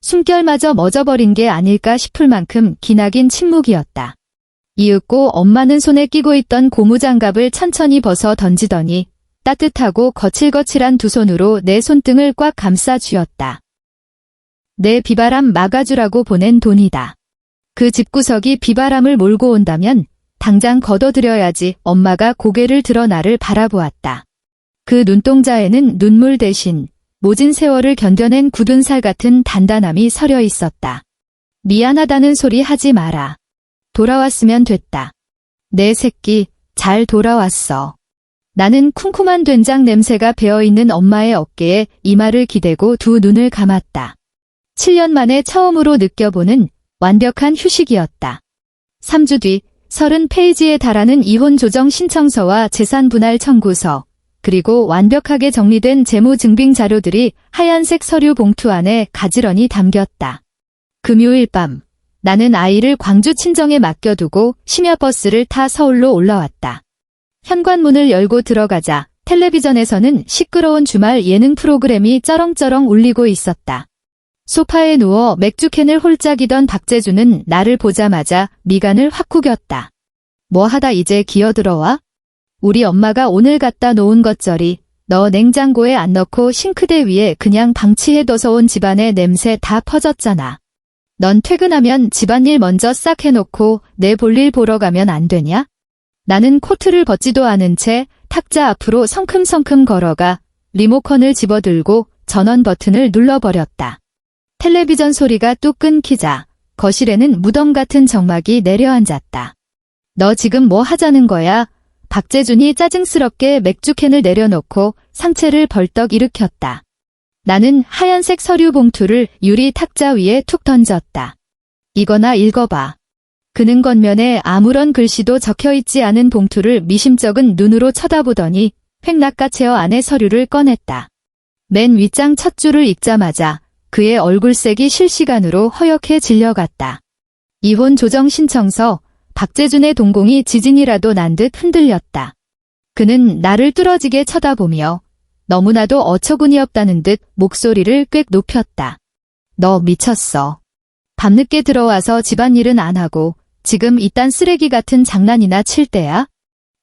숨결마저 멎어버린 게 아닐까 싶을 만큼 기나긴 침묵이었다. 이윽고 엄마는 손에 끼고 있던 고무장갑을 천천히 벗어 던지더니 따뜻하고 거칠거칠한 두 손으로 내 손등을 꽉 감싸 쥐었다. 내 비바람 막아주라고 보낸 돈이다. 그 집구석이 비바람을 몰고 온다면 당장 걷어들여야지. 엄마가 고개를 들어 나를 바라보았다. 그 눈동자에는 눈물 대신 모진 세월을 견뎌낸 굳은 살 같은 단단함이 서려 있었다. 미안하다는 소리 하지 마라. 돌아왔으면 됐다. 내 새끼, 잘 돌아왔어. 나는 쿰쿰한 된장 냄새가 배어있는 엄마의 어깨에 이마를 기대고 두 눈을 감았다. 7년 만에 처음으로 느껴보는 완벽한 휴식이었다. 3주 뒤 30페이지에 달하는 이혼 조정 신청서와 재산 분할 청구서, 그리고 완벽하게 정리된 재무 증빙 자료들이 하얀색 서류 봉투 안에 가지런히 담겼다. 금요일 밤, 나는 아이를 광주 친정에 맡겨두고 심야버스를 타 서울로 올라왔다. 현관문을 열고 들어가자 텔레비전에서는 시끄러운 주말 예능 프로그램이 쩌렁쩌렁 울리고 있었다. 소파에 누워 맥주캔을 홀짝이던 박재준은 나를 보자마자 미간을 확 구겼다. 뭐 하다 이제 기어들어와? 우리 엄마가 오늘 갖다 놓은 겉절이 너 냉장고에 안 넣고 싱크대 위에 그냥 방치해둬서 온 집안의 냄새 다 퍼졌잖아. 넌 퇴근하면 집안일 먼저 싹 해놓고 내 볼일 보러 가면 안 되냐? 나는 코트를 벗지도 않은 채 탁자 앞으로 성큼성큼 걸어가 리모컨을 집어들고 전원 버튼을 눌러버렸다. 텔레비전 소리가 뚝 끊기자 거실에는 무덤 같은 정막이 내려앉았다. 너 지금 뭐 하자는 거야? 박재준이 짜증스럽게 맥주캔을 내려놓고 상체를 벌떡 일으켰다. 나는 하얀색 서류 봉투를 유리 탁자 위에 툭 던졌다. 이거나 읽어봐. 그는 겉면에 아무런 글씨도 적혀있지 않은 봉투를 미심쩍은 눈으로 쳐다보더니 획 낚아채어 안에 서류를 꺼냈다. 맨 윗장 첫 줄을 읽자마자 그의 얼굴색이 실시간으로 허옇게 질려갔다. 이혼 조정 신청서, 박재준의 동공이 지진이라도 난 듯 흔들렸다. 그는 나를 뚫어지게 쳐다보며 너무나도 어처구니 없다는 듯 목소리를 꽤 높였다. 너 미쳤어. 밤늦게 들어와서 집안일은 안 하고 지금 이딴 쓰레기 같은 장난이나 칠 때야?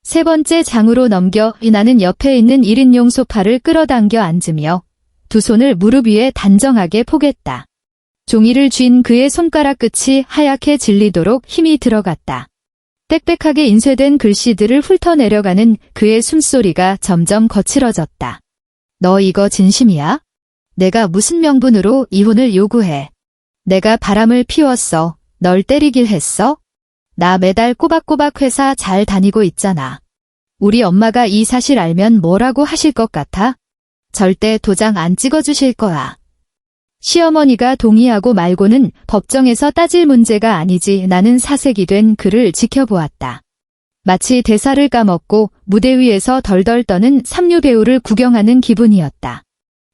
세 번째 장으로 넘겨 나는 옆에 있는 1인용 소파를 끌어당겨 앉으며 두 손을 무릎 위에 단정하게 포겠다. 종이를 쥔 그의 손가락 끝이 하얗게 질리도록 힘이 들어갔다. 빽빽하게 인쇄된 글씨들을 훑어내려가는 그의 숨소리가 점점 거칠어졌다. 너 이거 진심이야? 내가 무슨 명분으로 이혼을 요구해? 내가 바람을 피웠어. 널 때리길 했어? 나 매달 꼬박꼬박 회사 잘 다니고 있잖아. 우리 엄마가 이 사실 알면 뭐라고 하실 것 같아? 절대 도장 안 찍어주실 거야. 시어머니가 동의하고 말고는 법정에서 따질 문제가 아니지. 나는 사색이 된 그를 지켜보았다. 마치 대사를 까먹고 무대 위에서 덜덜 떠는 삼류 배우를 구경하는 기분이었다.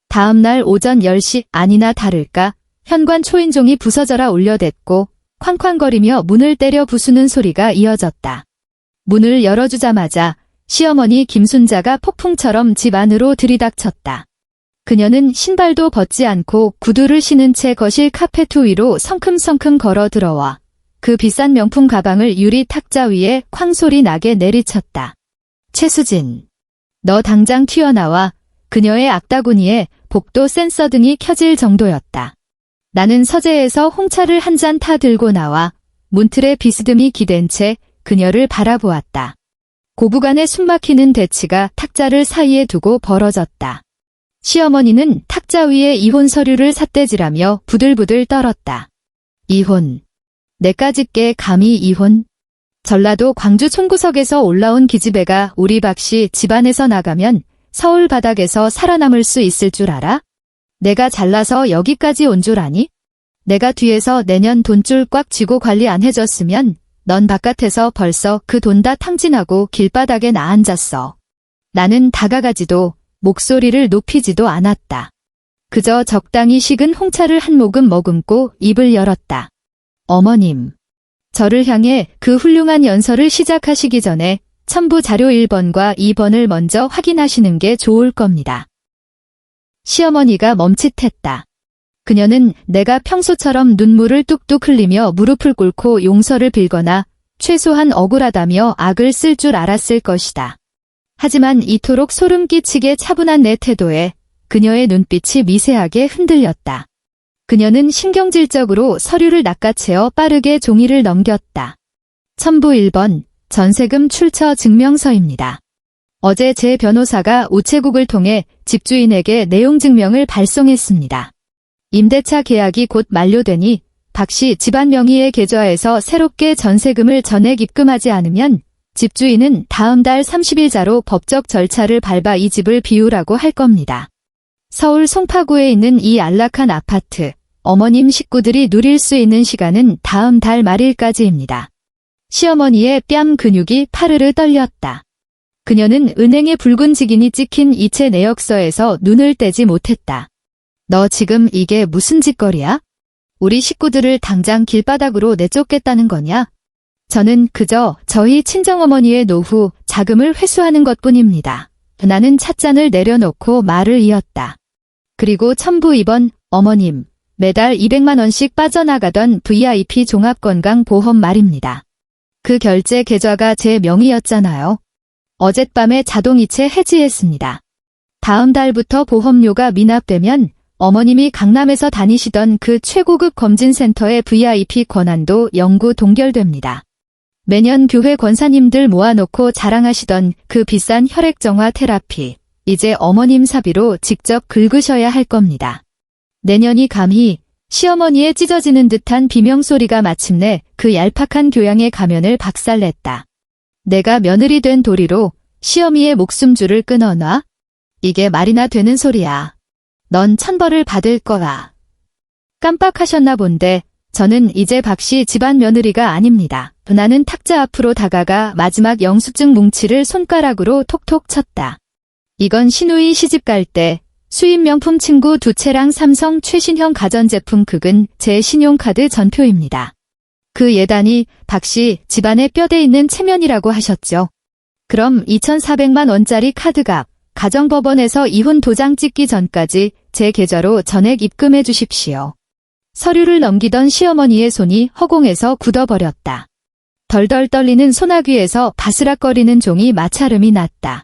다음 날 오전 10시 아니나 다를까 현관 초인종이 부서져라 울려댔고 쾅쾅거리며 문을 때려 부수는 소리가 이어졌다. 문을 열어주자마자 시어머니 김순자가 폭풍처럼 집 안으로 들이닥쳤다. 그녀는 신발도 벗지 않고 구두를 신은 채 거실 카페트 위로 성큼성큼 걸어 들어와 그 비싼 명품 가방을 유리 탁자 위에 쾅 소리 나게 내리쳤다. 최수진, 너 당장 튀어나와. 그녀의 악다구니에 복도 센서 등이 켜질 정도였다. 나는 서재에서 홍차를 한 잔 타 들고 나와 문틀에 비스듬히 기댄 채 그녀를 바라보았다. 고부간의 숨막히는 대치가 탁자를 사이에 두고 벌어졌다. 시어머니는 탁자 위에 이혼 서류를 삿대질하며 부들부들 떨었다. 이혼. 내까짓게 감히 이혼? 전라도 광주 촌구석에서 올라온 기집애가 우리 박씨 집안에서 나가면 서울 바닥에서 살아남을 수 있을 줄 알아? 내가 잘나서 여기까지 온 줄 아니? 내가 뒤에서 내년 돈줄 꽉 쥐고 관리 안 해줬으면 넌 바깥에서 벌써 그 돈 다 탕진하고 길바닥에 나앉았어. 나는 다가가지도 목소리를 높이지도 않았다. 그저 적당히 식은 홍차를 한 모금 머금고 입을 열었다. 어머님. 저를 향해 그 훌륭한 연설을 시작하시기 전에 첨부 자료 1번과 2번을 먼저 확인하시는 게 좋을 겁니다. 시어머니가 멈칫했다. 그녀는 내가 평소처럼 눈물을 뚝뚝 흘리며 무릎을 꿇고 용서를 빌거나 최소한 억울하다며 악을 쓸 줄 알았을 것이다. 하지만 이토록 소름 끼치게 차분한 내 태도에 그녀의 눈빛이 미세하게 흔들렸다. 그녀는 신경질적으로 서류를 낚아채어 빠르게 종이를 넘겼다. 첨부 1번, 전세금 출처 증명서입니다. 어제 제 변호사가 우체국을 통해 집주인에게 내용 증명을 발송했습니다. 임대차 계약이 곧 만료되니 박 씨 집안 명의의 계좌에서 새롭게 전세금을 전액 입금하지 않으면 집주인은 다음 달 30일자로 법적 절차를 밟아 이 집을 비우라고 할 겁니다. 서울 송파구에 있는 이 안락한 아파트, 어머님 식구들이 누릴 수 있는 시간은 다음 달 말일까지입니다. 시어머니의 뺨 근육이 파르르 떨렸다. 그녀는 은행의 붉은 직인이 찍힌 이체 내역서에서 눈을 떼지 못했다. 너 지금 이게 무슨 짓거리야? 우리 식구들을 당장 길바닥으로 내쫓겠다는 거냐? 저는 그저 저희 친정어머니의 노후 자금을 회수하는 것뿐입니다. 나는 찻잔을 내려놓고 말을 이었다. 그리고 첨부 2번, 어머님, 매달 200만 원씩 빠져나가던 VIP 종합건강보험 말입니다. 그 결제 계좌가 제 명의였잖아요. 어젯밤에 자동이체 해지했습니다. 다음 달부터 보험료가 미납되면 어머님이 강남에서 다니시던 그 최고급 검진센터의 VIP 권한도 영구 동결됩니다. 매년 교회 권사님들 모아놓고 자랑하시던 그 비싼 혈액정화 테라피, 이제 어머님 사비로 직접 긁으셔야 할 겁니다. 내년이 감히 시어머니의 찢어지는 듯한 비명소리가 마침내 그 얄팍한 교양의 가면을 박살냈다. 내가 며느리 된 도리로 시어미의 목숨줄을 끊어놔? 이게 말이나 되는 소리야. 넌 천벌을 받을 거야. 깜빡하셨나 본데 저는 이제 박 씨 집안 며느리가 아닙니다. 나는 탁자 앞으로 다가가 마지막 영수증 뭉치를 손가락으로 톡톡 쳤다. 이건 시누이 시집갈 때 수입 명품 친구 2채랑 삼성 최신형 가전제품 극은 제 신용카드 전표입니다. 그 예단이 박 씨 집안에 뼈대 있는 체면이라고 하셨죠. 그럼 2,400만 원짜리 카드값, 가정법원에서 이혼 도장 찍기 전까지 제 계좌로 전액 입금해 주십시오. 서류를 넘기던 시어머니의 손이 허공에서 굳어버렸다. 덜덜 떨리는 소나귀에서 바스락거리는 종이 마찰음이 났다.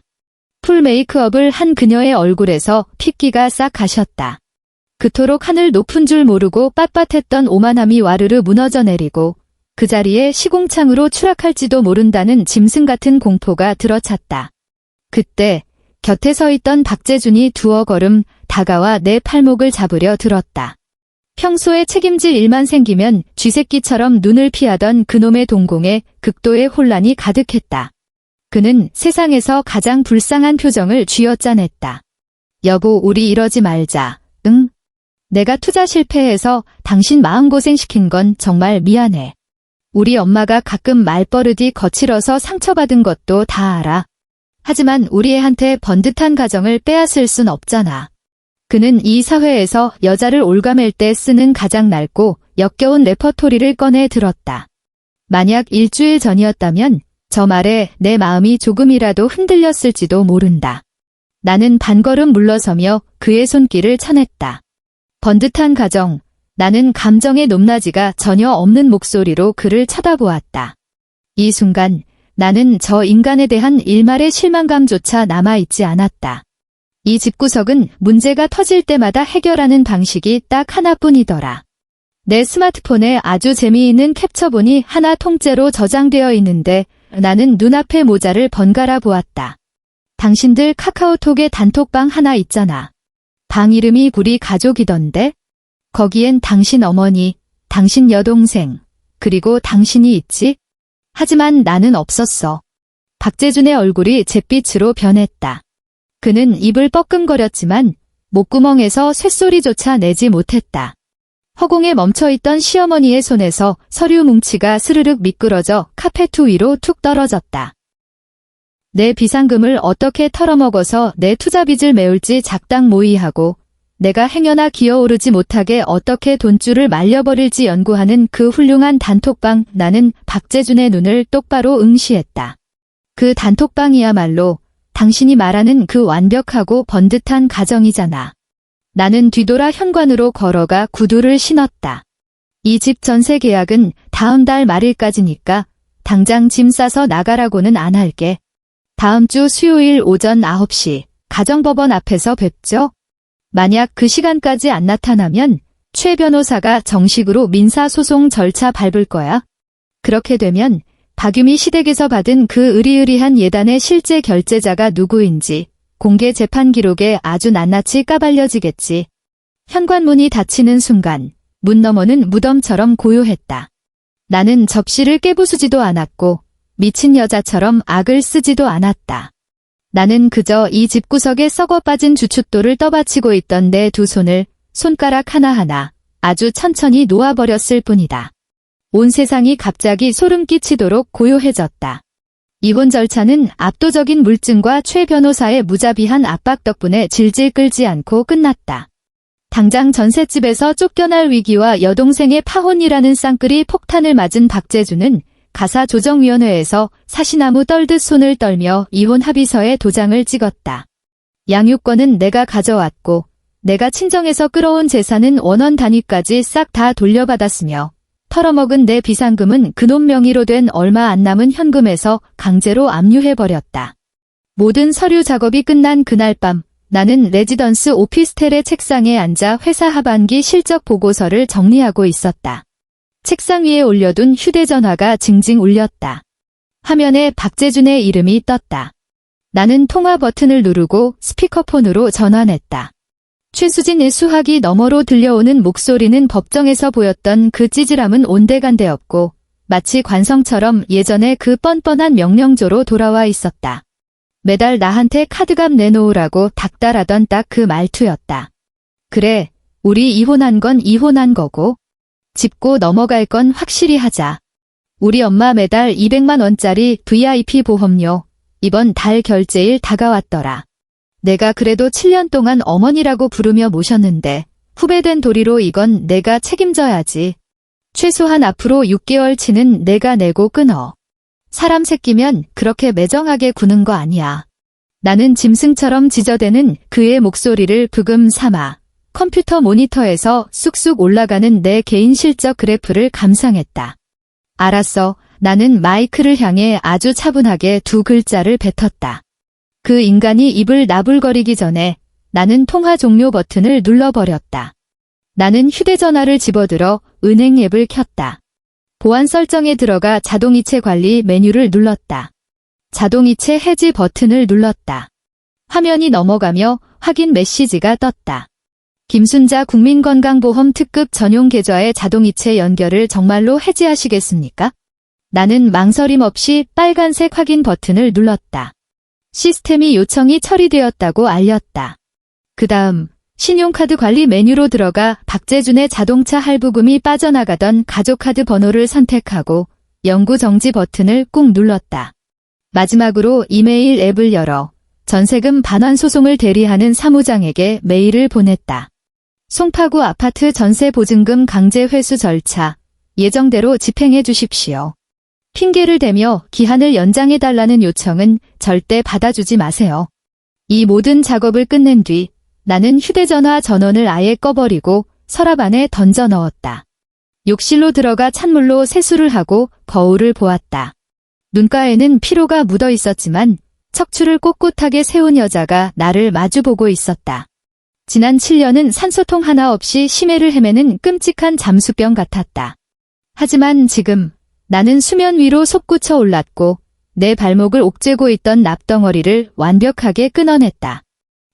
풀 메이크업을 한 그녀의 얼굴에서 핏기가 싹 가셨다. 그토록 하늘 높은 줄 모르고 빳빳했던 오만함이 와르르 무너져 내리고 그 자리에 시궁창으로 추락할지도 모른다는 짐승 같은 공포가 들어찼다. 그때 곁에 서 있던 박재준이 두어 걸음 다가와 내 팔목을 잡으려 들었다. 평소에 책임질 일만 생기면 쥐새끼처럼 눈을 피하던 그놈의 동공에 극도의 혼란이 가득했다. 그는 세상에서 가장 불쌍한 표정을 쥐어짜냈다. 여보, 우리 이러지 말자. 응? 내가 투자 실패해서 당신 마음고생 시킨 건 정말 미안해. 우리 엄마가 가끔 말버릇이 거칠어서 상처받은 것도 다 알아. 하지만 우리 애한테 번듯한 가정을 빼앗을 순 없잖아. 그는 이 사회에서 여자를 올가맬 때 쓰는 가장 낡고 역겨운 레퍼토리를 꺼내 들었다. 만약 일주일 전이었다면 저 말에 내 마음이 조금이라도 흔들렸을지도 모른다. 나는 반걸음 물러서며 그의 손길을 쳐냈다. 번듯한 가정, 나는 감정의 높낮이가 전혀 없는 목소리로 그를 쳐다보았다. 이 순간 나는 저 인간에 대한 일말의 실망감조차 남아있지 않았다. 이 집구석은 문제가 터질 때마다 해결하는 방식이 딱 하나뿐이더라. 내 스마트폰에 아주 재미있는 캡처본이 하나 통째로 저장되어 있는데 나는 눈앞의 모자를 번갈아 보았다. 당신들 카카오톡에 단톡방 하나 있잖아. 방 이름이 우리 가족이던데? 거기엔 당신 어머니, 당신 여동생, 그리고 당신이 있지? 하지만 나는 없었어. 박재준의 얼굴이 잿빛으로 변했다. 그는 입을 뻐끔거렸지만 목구멍에서 쇳소리조차 내지 못했다. 허공에 멈춰있던 시어머니의 손에서 서류 뭉치가 스르륵 미끄러져 카페트 위로 툭 떨어졌다. 내 비상금을 어떻게 털어먹어서 내 투자빚을 메울지 작당모의하고 내가 행여나 기어오르지 못하게 어떻게 돈줄을 말려버릴지 연구하는 그 훌륭한 단톡방. 나는 박재준의 눈을 똑바로 응시했다. 그 단톡방이야말로 당신이 말하는 그 완벽하고 번듯한 가정이잖아. 나는 뒤돌아 현관으로 걸어가 구두를 신었다. 이 집 전세 계약은 다음 달 말일까지니까 당장 짐 싸서 나가라고는 안 할게. 다음 주 수요일 오전 9시 가정법원 앞에서 뵙죠. 만약 그 시간까지 안 나타나면 최 변호사가 정식으로 민사소송 절차 밟을 거야. 그렇게 되면 박유미 시댁에서 받은 그 으리으리한 예단의 실제 결제자가 누구인지 공개 재판 기록에 아주 낱낱이 까발려지겠지. 현관문이 닫히는 순간 문 너머는 무덤처럼 고요했다. 나는 접시를 깨부수지도 않았고 미친 여자처럼 악을 쓰지도 않았다. 나는 그저 이 집구석에 썩어 빠진 주춧돌을 떠받치고 있던 내 두 손을 손가락 하나하나 아주 천천히 놓아버렸을 뿐이다. 온 세상이 갑자기 소름 끼치도록 고요해졌다. 이혼 절차는 압도적인 물증과 최 변호사의 무자비한 압박 덕분에 질질 끌지 않고 끝났다. 당장 전셋집에서 쫓겨날 위기와 여동생의 파혼이라는 쌍끌이 폭탄을 맞은 박재준은 가사조정위원회에서 사시나무 떨듯 손을 떨며 이혼 합의서에 도장을 찍었다. 양육권은 내가 가져왔고 내가 친정에서 끌어온 재산은 원원 단위까지 싹 다 돌려받았으며 털어먹은 내 비상금은 그놈 명의로 된 얼마 안 남은 현금에서 강제로 압류해버렸다. 모든 서류 작업이 끝난 그날 밤 나는 레지던스 오피스텔의 책상에 앉아 회사 하반기 실적 보고서를 정리하고 있었다. 책상 위에 올려둔 휴대전화가 징징 울렸다. 화면에 박재준의 이름이 떴다. 나는 통화 버튼을 누르고 스피커폰으로 전화냈다. 최수진의 수화기 너머로 들려오는 목소리는 법정에서 보였던 그 찌질함은 온데간데 없고 마치 관성처럼 예전의 그 뻔뻔한 명령조로 돌아와 있었다. 매달 나한테 카드값 내놓으라고 닥달하던 딱 그 말투였다. 그래, 우리 이혼한 건 이혼한 거고 짚고 넘어갈 건 확실히 하자. 우리 엄마 매달 200만 원짜리 VIP 보험료 이번 달 결제일 다가왔더라. 내가 그래도 7년 동안 어머니라고 부르며 모셨는데 후배된 도리로 이건 내가 책임져야지. 최소한 앞으로 6개월치는 내가 내고 끊어. 사람 새끼면 그렇게 매정하게 구는 거 아니야. 나는 짐승처럼 지저대는 그의 목소리를 브금 삼아 컴퓨터 모니터에서 쑥쑥 올라가는 내 개인 실적 그래프를 감상했다. 알았어. 나는 마이크를 향해 아주 차분하게 두 글자를 뱉었다. 그 인간이 입을 나불거리기 전에 나는 통화 종료 버튼을 눌러버렸다. 나는 휴대전화를 집어들어 은행 앱을 켰다. 보안 설정에 들어가 자동이체 관리 메뉴를 눌렀다. 자동이체 해지 버튼을 눌렀다. 화면이 넘어가며 확인 메시지가 떴다. 김순자 국민건강보험 특급 전용 계좌의 자동이체 연결을 정말로 해지하시겠습니까? 나는 망설임 없이 빨간색 확인 버튼을 눌렀다. 시스템이 요청이 처리되었다고 알렸다. 그 다음 신용카드 관리 메뉴로 들어가 박재준의 자동차 할부금이 빠져나가던 가족카드 번호를 선택하고 영구 정지 버튼을 꾹 눌렀다. 마지막으로 이메일 앱을 열어 전세금 반환 소송을 대리하는 사무장에게 메일을 보냈다. 송파구 아파트 전세 보증금 강제 회수 절차 예정대로 집행해 주십시오. 핑계를 대며 기한을 연장해달라는 요청은 절대 받아주지 마세요. 이 모든 작업을 끝낸 뒤 나는 휴대전화 전원을 아예 꺼버리고 서랍 안에 던져 넣었다. 욕실로 들어가 찬물로 세수를 하고 거울을 보았다. 눈가에는 피로가 묻어 있었지만 척추를 꼿꼿하게 세운 여자가 나를 마주보고 있었다. 지난 7년은 산소통 하나 없이 심해를 헤매는 끔찍한 잠수병 같았다. 하지만 지금 나는 수면 위로 솟구쳐 올랐고 내 발목을 옥죄고 있던 납덩어리를 완벽하게 끊어냈다.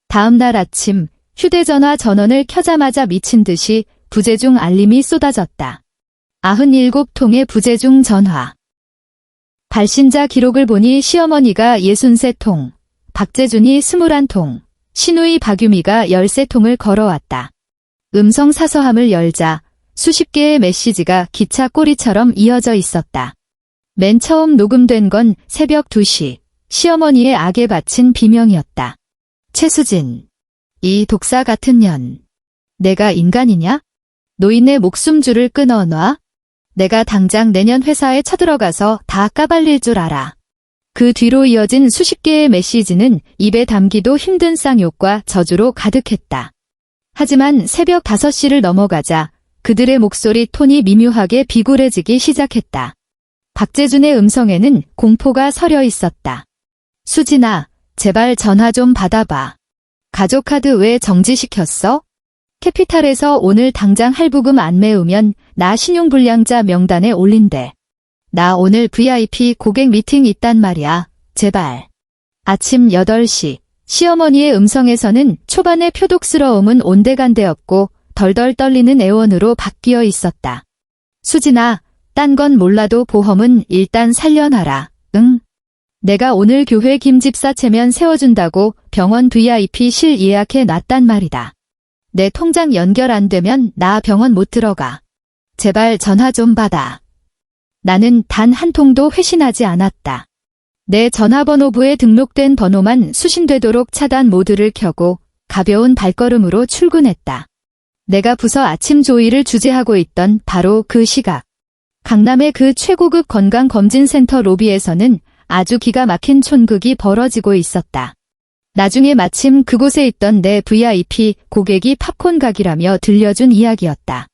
다음 날 아침 휴대전화 전원을 켜자마자 미친 듯이 부재중 알림이 쏟아졌다. 97통의 부재중 전화. 발신자 기록을 보니 시어머니가 63통, 박재준이 21통, 시누이 박유미가 13통을 걸어왔다. 음성 사서함을 열자 수십 개의 메시지가 기차 꼬리처럼 이어져 있었다. 맨 처음 녹음된 건 새벽 2시, 시어머니의 악에 바친 비명이었다. 최수진, 이 독사 같은 년. 내가 인간이냐? 노인의 목숨줄을 끊어놔? 내가 당장 내년 회사에 쳐들어가서 다 까발릴 줄 알아. 그 뒤로 이어진 수십 개의 메시지는 입에 담기도 힘든 쌍욕과 저주로 가득했다. 하지만 새벽 5시를 넘어가자 그들의 목소리 톤이 미묘하게 비굴해지기 시작했다. 박재준의 음성에는 공포가 서려 있었다. 수진아, 제발 전화 좀 받아봐. 가족 카드 왜 정지시켰어? 캐피탈에서 오늘 당장 할부금 안 메우면 나 신용불량자 명단에 올린대. 나 오늘 VIP 고객 미팅 있단 말이야. 제발. 아침 8시. 시어머니의 음성에서는 초반의 표독스러움은 온데간데 없고 덜덜 떨리는 애원으로 바뀌어 있었다. 수진아, 딴 건 몰라도 보험은 일단 살려놔라. 응? 내가 오늘 교회 김집사 체면 세워준다고 병원 VIP실 예약해 놨단 말이다. 내 통장 연결 안 되면 나 병원 못 들어가. 제발 전화 좀 받아. 나는 단 한 통도 회신하지 않았다. 내 전화번호부에 등록된 번호만 수신되도록 차단 모드를 켜고 가벼운 발걸음으로 출근했다. 내가 부서 아침 조의를 주재하고 있던 바로 그 시각. 강남의 그 최고급 건강검진센터 로비에서는 아주 기가 막힌 촌극이 벌어지고 있었다. 나중에 마침 그곳에 있던 내 VIP 고객이 팝콘 가기라며 들려준 이야기였다.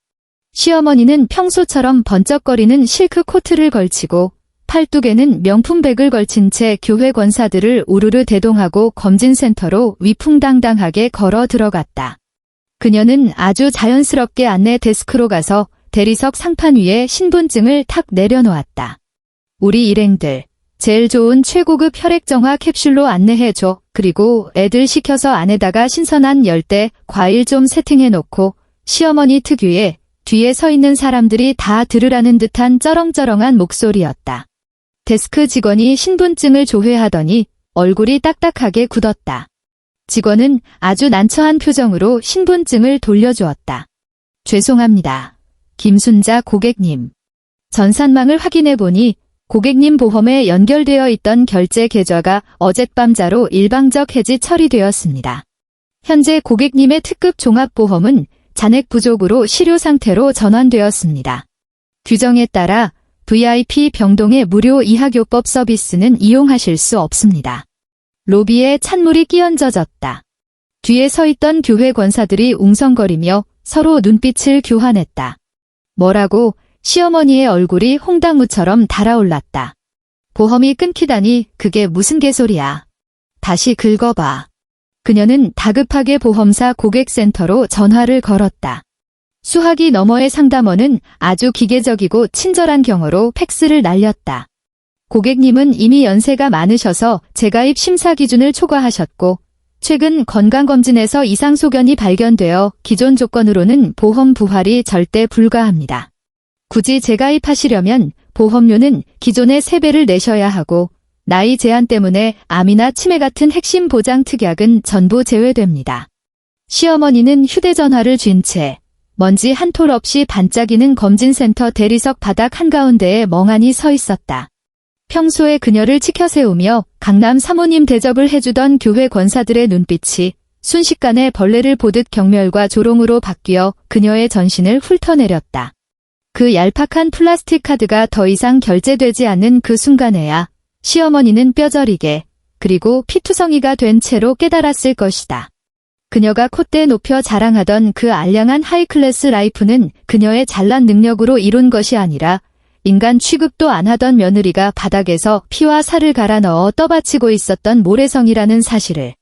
시어머니는 평소처럼 번쩍거리는 실크 코트를 걸치고 팔뚝에는 명품백을 걸친 채 교회 권사들을 우르르 대동하고 검진센터로 위풍당당하게 걸어 들어갔다. 그녀는 아주 자연스럽게 안내 데스크로 가서 대리석 상판 위에 신분증을 탁 내려놓았다. 우리 일행들, 제일 좋은 최고급 혈액정화 캡슐로 안내해줘. 그리고 애들 시켜서 안에다가 신선한 열대 과일 좀 세팅해놓고 시어머니 특유의 뒤에 서 있는 사람들이 다 들으라는 듯한 쩌렁쩌렁한 목소리였다. 데스크 직원이 신분증을 조회하더니 얼굴이 딱딱하게 굳었다. 직원은 아주 난처한 표정으로 신분증을 돌려주었다. 죄송합니다. 김순자 고객님. 전산망을 확인해보니 고객님 보험에 연결되어 있던 결제 계좌가 어젯밤자로 일방적 해지 처리되었습니다. 현재 고객님의 특급 종합보험은 잔액 부족으로 실효 상태로 전환되었습니다. 규정에 따라 VIP 병동의 무료 이하교법 서비스는 이용하실 수 없습니다. 로비에 찬물이 끼얹어졌다. 뒤에 서 있던 교회 권사들이 웅성거리며 서로 눈빛을 교환했다. 뭐라고? 시어머니의 얼굴이 홍당무처럼 달아올랐다. 보험이 끊기다니 그게 무슨 개소리야. 다시 긁어봐. 그녀는 다급하게 보험사 고객센터로 전화를 걸었다. 수화기 너머의 상담원은 아주 기계적이고 친절한 경어로 팩스를 날렸다. 고객님은 이미 연세가 많으셔서 재가입 심사 기준을 초과하셨고 최근 건강검진에서 이상 소견이 발견되어 기존 조건으로는 보험 부활이 절대 불가합니다. 굳이 재가입하시려면 보험료는 기존의 3배를 내셔야 하고 나이 제한 때문에 암이나 치매 같은 핵심 보장 특약은 전부 제외됩니다. 시어머니는 휴대전화를 쥔 채 먼지 한 톨 없이 반짝이는 검진센터 대리석 바닥 한가운데에 멍하니 서 있었다. 평소에 그녀를 치켜세우며 강남 사모님 대접을 해주던 교회 권사들의 눈빛이 순식간에 벌레를 보듯 경멸과 조롱으로 바뀌어 그녀의 전신을 훑어내렸다. 그 얄팍한 플라스틱 카드가 더 이상 결제되지 않는 그 순간에야 시어머니는 뼈저리게 그리고 피투성이가 된 채로 깨달았을 것이다. 그녀가 콧대 높여 자랑하던 그 알량한 하이클래스 라이프는 그녀의 잘난 능력으로 이룬 것이 아니라 인간 취급도 안 하던 며느리가 바닥에서 피와 살을 갈아 넣어 떠받치고 있었던 모래성이라는 사실을.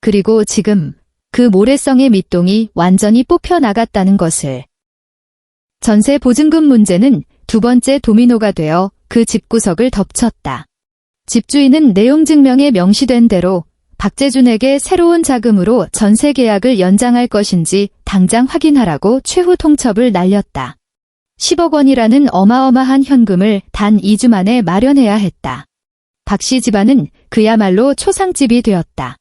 그리고 지금 그 모래성의 밑동이 완전히 뽑혀 나갔다는 것을. 전세 보증금 문제는 두 번째 도미노가 되어 그 집구석을 덮쳤다. 집주인은 내용 증명에 명시된 대로 박재준에게 새로운 자금으로 전세 계약을 연장할 것인지 당장 확인하라고 최후 통첩을 날렸다. 10억 원이라는 어마어마한 현금을 단 2주 만에 마련해야 했다. 박씨 집안은 그야말로 초상집이 되었다.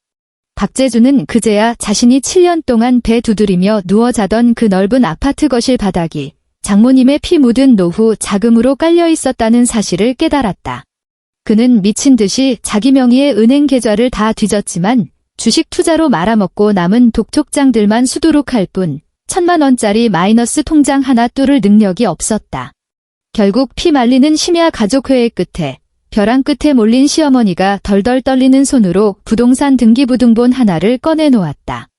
박재준은 그제야 자신이 7년 동안 배 두드리며 누워 자던 그 넓은 아파트 거실 바닥이 장모님의 피 묻은 노후 자금으로 깔려 있었다는 사실을 깨달았다. 그는 미친 듯이 자기 명의의 은행 계좌를 다 뒤졌지만 주식 투자로 말아먹고 남은 독촉장들만 수두룩할 뿐 1,000만 원짜리 마이너스 통장 하나 뚫을 능력이 없었다. 결국 피 말리는 심야 가족회의 끝에 벼랑 끝에 몰린 시어머니가 덜덜 떨리는 손으로 부동산 등기부등본 하나를 꺼내놓았다.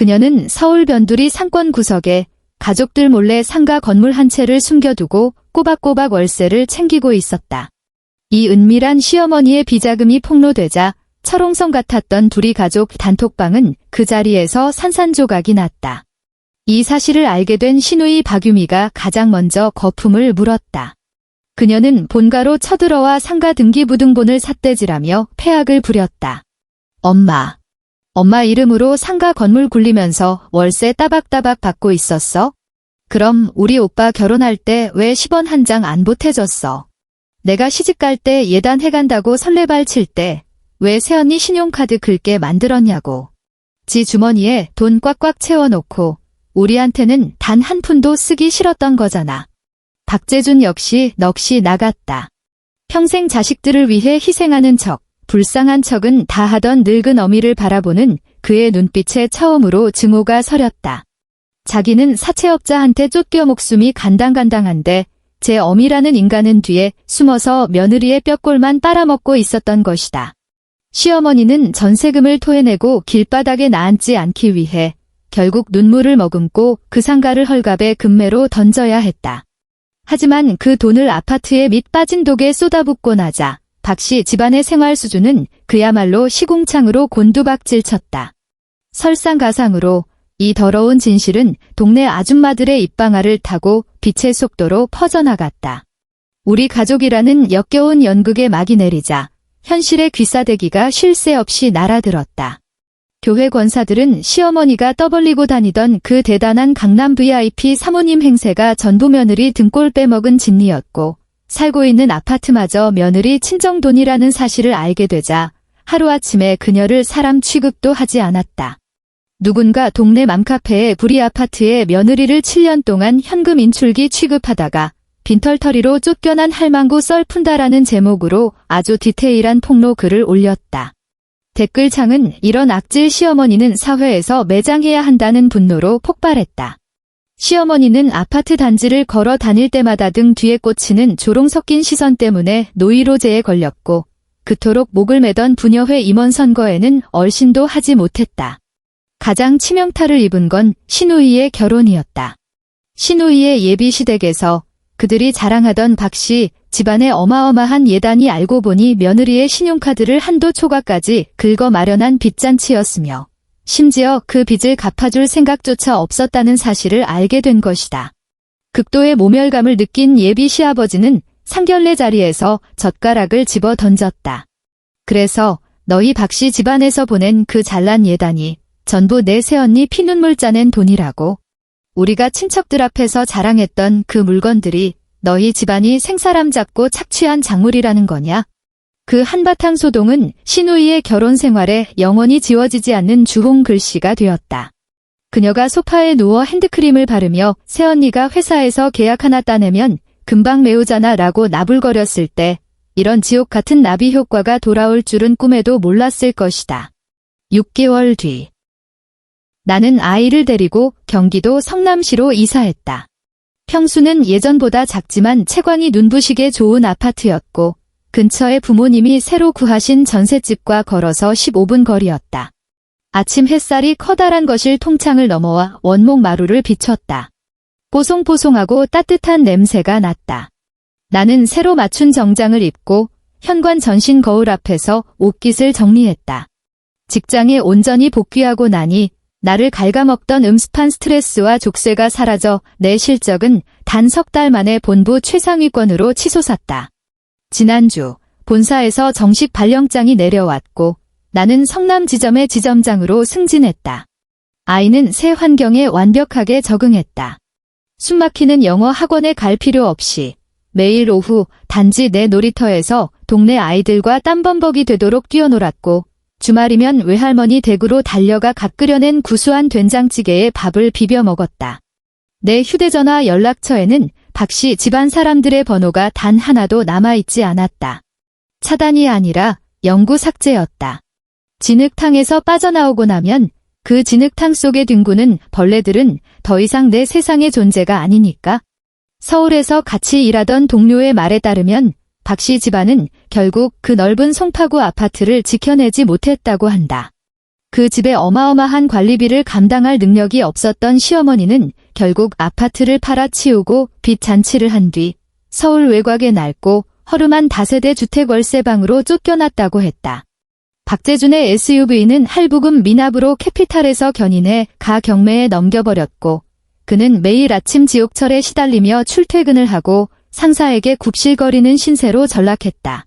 그녀는 서울 변두리 상권 구석에 가족들 몰래 상가 건물 한 채를 숨겨두고 꼬박꼬박 월세를 챙기고 있었다. 이 은밀한 시어머니의 비자금이 폭로되자 철옹성 같았던 둘이 가족 단톡방은 그 자리에서 산산조각이 났다. 이 사실을 알게 된 시누이 박유미가 가장 먼저 거품을 물었다. 그녀는 본가로 쳐들어와 상가 등기부등본을 삿대질하며 패악을 부렸다. 엄마 이름으로 상가 건물 굴리면서 월세 따박따박 받고 있었어? 그럼 우리 오빠 결혼할 때 왜 10원 한 장 안 보태줬어? 내가 시집갈 때 예단 해간다고 설레발 칠 때 왜 새언니 신용카드 긁게 만들었냐고. 지 주머니에 돈 꽉꽉 채워놓고 우리한테는 단 한 푼도 쓰기 싫었던 거잖아. 박재준 역시 넋이 나갔다. 평생 자식들을 위해 희생하는 척, 불쌍한 척은 다 하던 늙은 어미를 바라보는 그의 눈빛에 처음으로 증오가 서렸다. 자기는 사채업자한테 쫓겨 목숨이 간당간당한데 제 어미라는 인간은 뒤에 숨어서 며느리의 뼈골만 빨아먹고 있었던 것이다. 시어머니는 전세금을 토해내고 길바닥에 나앉지 않기 위해 결국 눈물을 머금고 그 상가를 헐값에 금매로 던져야 했다. 하지만 그 돈을 아파트에 밑 빠진 독에 쏟아붓고 나자 박씨 집안의 생활 수준은 그야말로 시궁창으로 곤두박질 쳤다. 설상가상으로 이 더러운 진실은 동네 아줌마들의 입방아를 타고 빛의 속도로 퍼져나갔다. 우리 가족이라는 역겨운 연극에 막이 내리자 현실의 귀싸대기가 쉴 새 없이 날아들었다. 교회 권사들은 시어머니가 떠벌리고 다니던 그 대단한 강남 VIP 사모님 행세가 전부 며느리 등골 빼먹은 진리였고 살고 있는 아파트마저 며느리 친정돈이라는 사실을 알게 되자 하루아침에 그녀를 사람 취급도 하지 않았다. 누군가 동네 맘카페에 불이 아파트에 며느리를 7년 동안 현금 인출기 취급하다가 빈털터리로 쫓겨난 할망구 썰 푼다라는 제목으로 아주 디테일한 폭로 글을 올렸다. 댓글창은 이런 악질 시어머니는 사회에서 매장해야 한다는 분노로 폭발했다. 시어머니는 아파트 단지를 걸어 다닐 때마다 등 뒤에 꽂히는 조롱 섞인 시선 때문에 노이로제에 걸렸고 그토록 목을 매던 부녀회 임원 선거에는 얼씬도 하지 못했다. 가장 치명타를 입은 건 시누이의 결혼이었다. 시누이의 예비시댁에서 그들이 자랑하던 박씨 집안의 어마어마한 예단이 알고 보니 며느리의 신용카드를 한도 초과까지 긁어 마련한 빚잔치였으며 심지어 그 빚을 갚아줄 생각조차 없었다는 사실을 알게 된 것이다. 극도의 모멸감을 느낀 예비 시아버지는 상견례 자리에서 젓가락을 집어 던졌다. 그래서 너희 박씨 집안에서 보낸 그 잘난 예단이 전부 내 새언니 피눈물 짜낸 돈이라고. 우리가 친척들 앞에서 자랑했던 그 물건들이 너희 집안이 생사람 잡고 착취한 작물이라는 거냐? 그 한바탕 소동은 시누이의 결혼 생활에 영원히 지워지지 않는 주홍 글씨가 되었다. 그녀가 소파에 누워 핸드크림을 바르며 새언니가 회사에서 계약 하나 따내면 금방 메우잖아 라고 나불거렸을 때 이런 지옥 같은 나비 효과가 돌아올 줄은 꿈에도 몰랐을 것이다. 6개월 뒤 나는 아이를 데리고 경기도 성남시로 이사했다. 평수는 예전보다 작지만 채광이 눈부시게 좋은 아파트였고 근처에 부모님이 새로 구하신 전셋집과 걸어서 15분 거리였다. 아침 햇살이 커다란 거실 통창을 넘어와 원목 마루를 비췄다. 뽀송뽀송하고 따뜻한 냄새가 났다. 나는 새로 맞춘 정장을 입고 현관 전신 거울 앞에서 옷깃을 정리했다. 직장에 온전히 복귀하고 나니 나를 갉아먹던 음습한 스트레스와 족쇄가 사라져 내 실적은 단 석 달 만에 본부 최상위권으로 치솟았다. 지난주 본사에서 정식 발령장이 내려왔고 나는 성남 지점의 지점장으로 승진했다. 아이는 새 환경에 완벽하게 적응했다. 숨막히는 영어 학원에 갈 필요 없이 매일 오후 단지 내 놀이터에서 동네 아이들과 땀범벅이 되도록 뛰어놀았고 주말이면 외할머니 댁으로 달려가 갓 끓여낸 구수한 된장찌개에 밥을 비벼 먹었다. 내 휴대전화 연락처에는 박씨 집안 사람들의 번호가 단 하나도 남아있지 않았다. 차단이 아니라 영구 삭제였다. 진흙탕에서 빠져나오고 나면 그 진흙탕 속에 뒹구는 벌레들은 더 이상 내 세상의 존재가 아니니까. 서울에서 같이 일하던 동료의 말에 따르면 박씨 집안은 결국 그 넓은 송파구 아파트를 지켜내지 못했다고 한다. 그 집의 어마어마한 관리비를 감당할 능력이 없었던 시어머니는 결국 아파트를 팔아치우고 빚 잔치를 한 뒤 서울 외곽의 낡고 허름한 다세대 주택 월세방으로 쫓겨났다고 했다. 박재준의 SUV는 할부금 미납으로 캐피탈에서 견인해 가 경매에 넘겨버렸고 그는 매일 아침 지옥철에 시달리며 출퇴근을 하고 상사에게 굽실거리는 신세로 전락했다.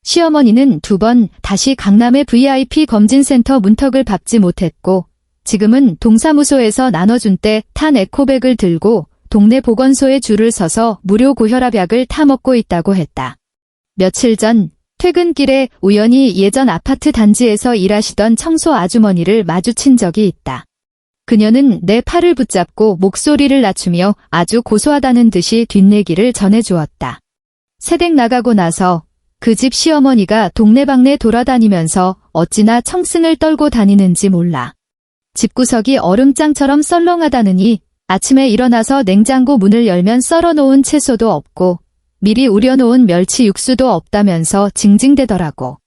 시어머니는 2번 다시 강남의 VIP 검진센터 문턱을 밟지 못했고 지금은 동사무소에서 나눠준 때 탄 에코백을 들고 동네 보건소에 줄을 서서 무료 고혈압약을 타먹고 있다고 했다. 며칠 전 퇴근길에 우연히 예전 아파트 단지에서 일하시던 청소 아주머니를 마주친 적이 있다. 그녀는 내 팔을 붙잡고 목소리를 낮추며 아주 고소하다는 듯이 뒷얘기를 전해주었다. 새댁 나가고 나서 그 집 시어머니가 동네방네 돌아다니면서 어찌나 청승을 떨고 다니는지 몰라. 집구석이 얼음장처럼 썰렁하다느니 아침에 일어나서 냉장고 문을 열면 썰어놓은 채소도 없고 미리 우려놓은 멸치 육수도 없다면서 징징대더라고.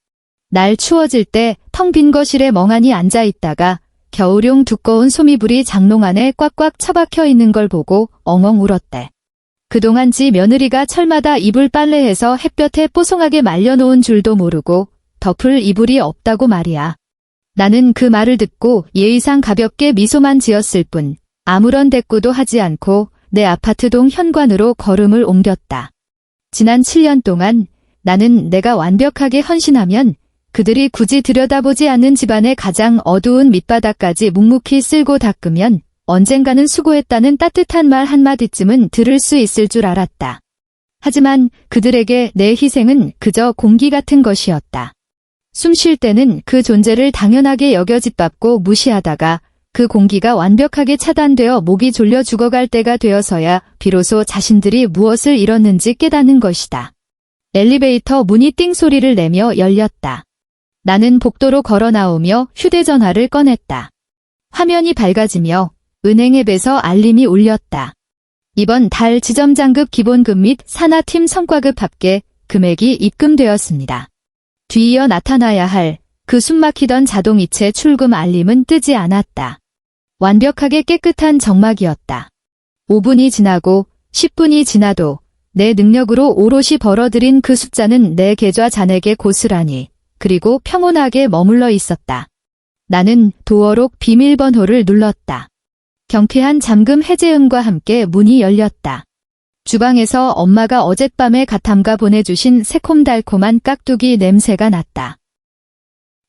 날 추워질 때 텅 빈 거실에 멍하니 앉아있다가 겨울용 두꺼운 소미불이 장롱 안에 꽉꽉 처박혀 있는 걸 보고 엉엉 울었대. 그동안 지 며느리가 철마다 이불 빨래해서 햇볕에 뽀송하게 말려놓은 줄도 모르고 덮을 이불이 없다고 말이야. 나는 그 말을 듣고 예의상 가볍게 미소만 지었을 뿐 아무런 대꾸도 하지 않고 내 아파트동 현관으로 걸음을 옮겼다. 지난 7년 동안 나는 내가 완벽하게 헌신하면 그들이 굳이 들여다보지 않는 집안의 가장 어두운 밑바닥까지 묵묵히 쓸고 닦으면 언젠가는 수고했다는 따뜻한 말 한마디쯤은 들을 수 있을 줄 알았다. 하지만 그들에게 내 희생은 그저 공기 같은 것이었다. 숨 쉴 때는 그 존재를 당연하게 여겨 짓밟고 무시하다가 그 공기가 완벽하게 차단되어 목이 졸려 죽어갈 때가 되어서야 비로소 자신들이 무엇을 잃었는지 깨닫는 것이다. 엘리베이터 문이 띵 소리를 내며 열렸다. 나는 복도로 걸어 나오며 휴대전화를 꺼냈다. 화면이 밝아지며 은행 앱에서 알림이 울렸다. 이번 달 지점장급 기본급 및 산하팀 성과급 합계 금액이 입금되었습니다. 뒤이어 나타나야 할 그 숨막히던 자동이체 출금 알림은 뜨지 않았다. 완벽하게 깨끗한 정막이었다. 5분이 지나고 10분이 지나도 내 능력으로 오롯이 벌어들인 그 숫자는 내 계좌 잔액에 고스란히 그리고 평온하게 머물러 있었다. 나는 도어록 비밀번호를 눌렀다. 경쾌한 잠금 해제음과 함께 문이 열렸다. 주방에서 엄마가 어젯밤에 갓함가 보내주신 새콤달콤한 깍두기 냄새가 났다.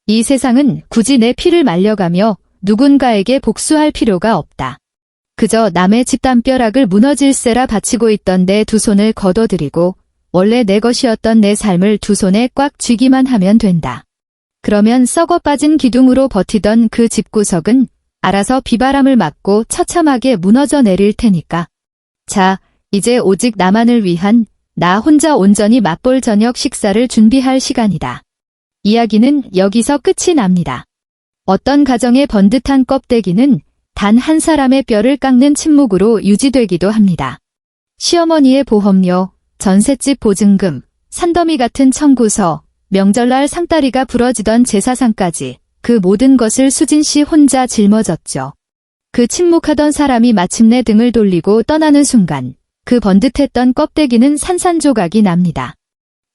이 세상은 굳이 내 피를 말려가며 누군가에게 복수할 필요가 없다. 그저 남의 집담벼락을 무너질세라 바치고 있던 내 두 손을 거둬들이고 원래 내 것이었던 내 삶을 두 손에 꽉 쥐기만 하면 된다. 그러면 썩어 빠진 기둥으로 버티던 그 집구석은 알아서 비바람을 맞고 처참하게 무너져 내릴 테니까. 자, 이제 오직 나만을 위한 나 혼자 온전히 맛볼 저녁 식사를 준비할 시간이다. 이야기는 여기서 끝이 납니다. 어떤 가정의 번듯한 껍데기는 단 한 사람의 뼈를 깎는 침묵으로 유지되기도 합니다. 시어머니의 보험료, 전셋집 보증금, 산더미 같은 청구서, 명절날 상다리가 부러지던 제사상까지 그 모든 것을 수진 씨 혼자 짊어졌죠. 그 침묵하던 사람이 마침내 등을 돌리고 떠나는 순간 그 번듯했던 껍데기는 산산조각이 납니다.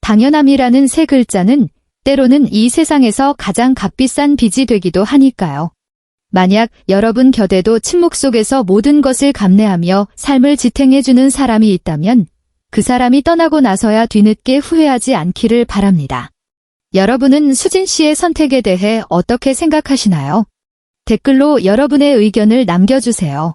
당연함이라는 세 글자는 때로는 이 세상에서 가장 값비싼 빚이 되기도 하니까요. 만약 여러분 곁에도 침묵 속에서 모든 것을 감내하며 삶을 지탱해주는 사람이 있다면 그 사람이 떠나고 나서야 뒤늦게 후회하지 않기를 바랍니다. 여러분은 수진 씨의 선택에 대해 어떻게 생각하시나요? 댓글로 여러분의 의견을 남겨주세요.